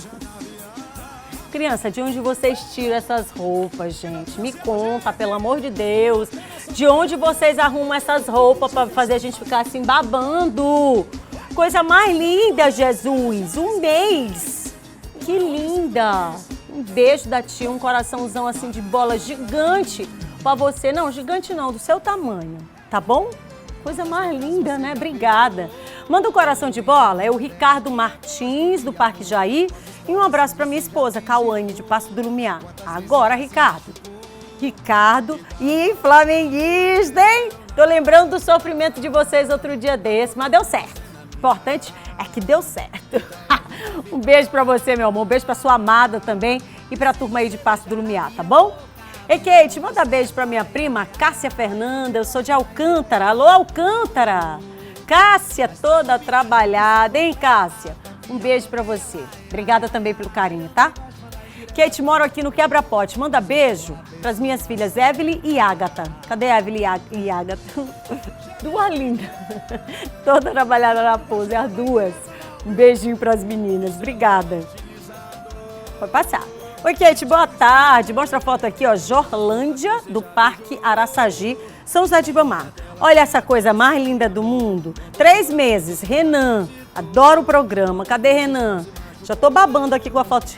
Criança, de onde vocês tiram essas roupas, gente? Me conta, pelo amor de Deus. De onde vocês arrumam essas roupas para fazer a gente ficar assim babando? Coisa mais linda, Jesus. Um mês. Que linda. Um beijo da tia, um coraçãozão assim de bola gigante para você. Não, gigante não, do seu tamanho, tá bom? Coisa mais linda, né? Obrigada. Manda um coração de bola, é o Ricardo Martins, do Parque Jair. E um abraço para minha esposa, Cauane, de Passo do Lumiar. Agora, Ricardo. Ricardo e flamenguista, hein? Tô lembrando do sofrimento de vocês outro dia desse, mas deu certo. O importante é que deu certo. Um beijo para você, meu amor. Um beijo para sua amada também e para a turma aí de Passo do Lumiar, tá bom? Ei, Kate, manda beijo pra minha prima, Cássia Fernanda, eu sou de Alcântara. Alô, Alcântara! Cássia toda trabalhada, hein, Cássia? Um beijo pra você. Obrigada também pelo carinho, tá? Kate, moro aqui no Quebra-Pote. Manda beijo pras minhas filhas Evelyn e Ágata. Cadê Evelyn e Ágata? Duas lindas. Toda trabalhada na pose, as duas. Um beijinho pras meninas. Obrigada. Pode passar. Oi, Kate, boa tarde. Mostra a foto aqui, ó, Jorlândia, do Parque Araçagi, São José de Ribamar. Olha essa coisa mais linda do mundo. 3 meses, Renan, adoro o programa. Cadê Renan? Já tô babando aqui com a foto.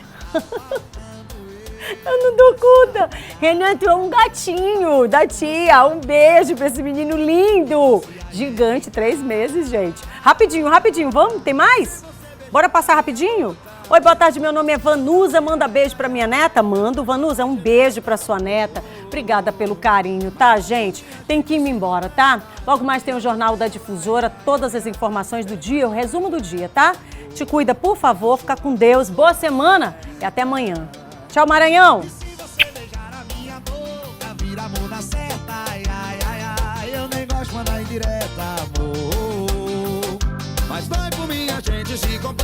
Eu não dou conta. Renan entrou um gatinho da tia. Um beijo pra esse menino lindo. Gigante, 3 meses, gente. Rapidinho, rapidinho. Vamos? Tem mais? Bora passar rapidinho? Oi, boa tarde, meu nome é Vanusa, manda beijo pra minha neta? Mando. Vanusa, um beijo pra sua neta. Obrigada pelo carinho, tá, gente? Tem que ir embora, tá? Logo mais tem o Jornal da Difusora, todas as informações do dia, o resumo do dia, tá? Te cuida, por favor, fica com Deus, boa semana e até amanhã. Tchau, Maranhão! Eu nem gosto de mandar indireta, amor. Mas vai por mim, a gente se compra.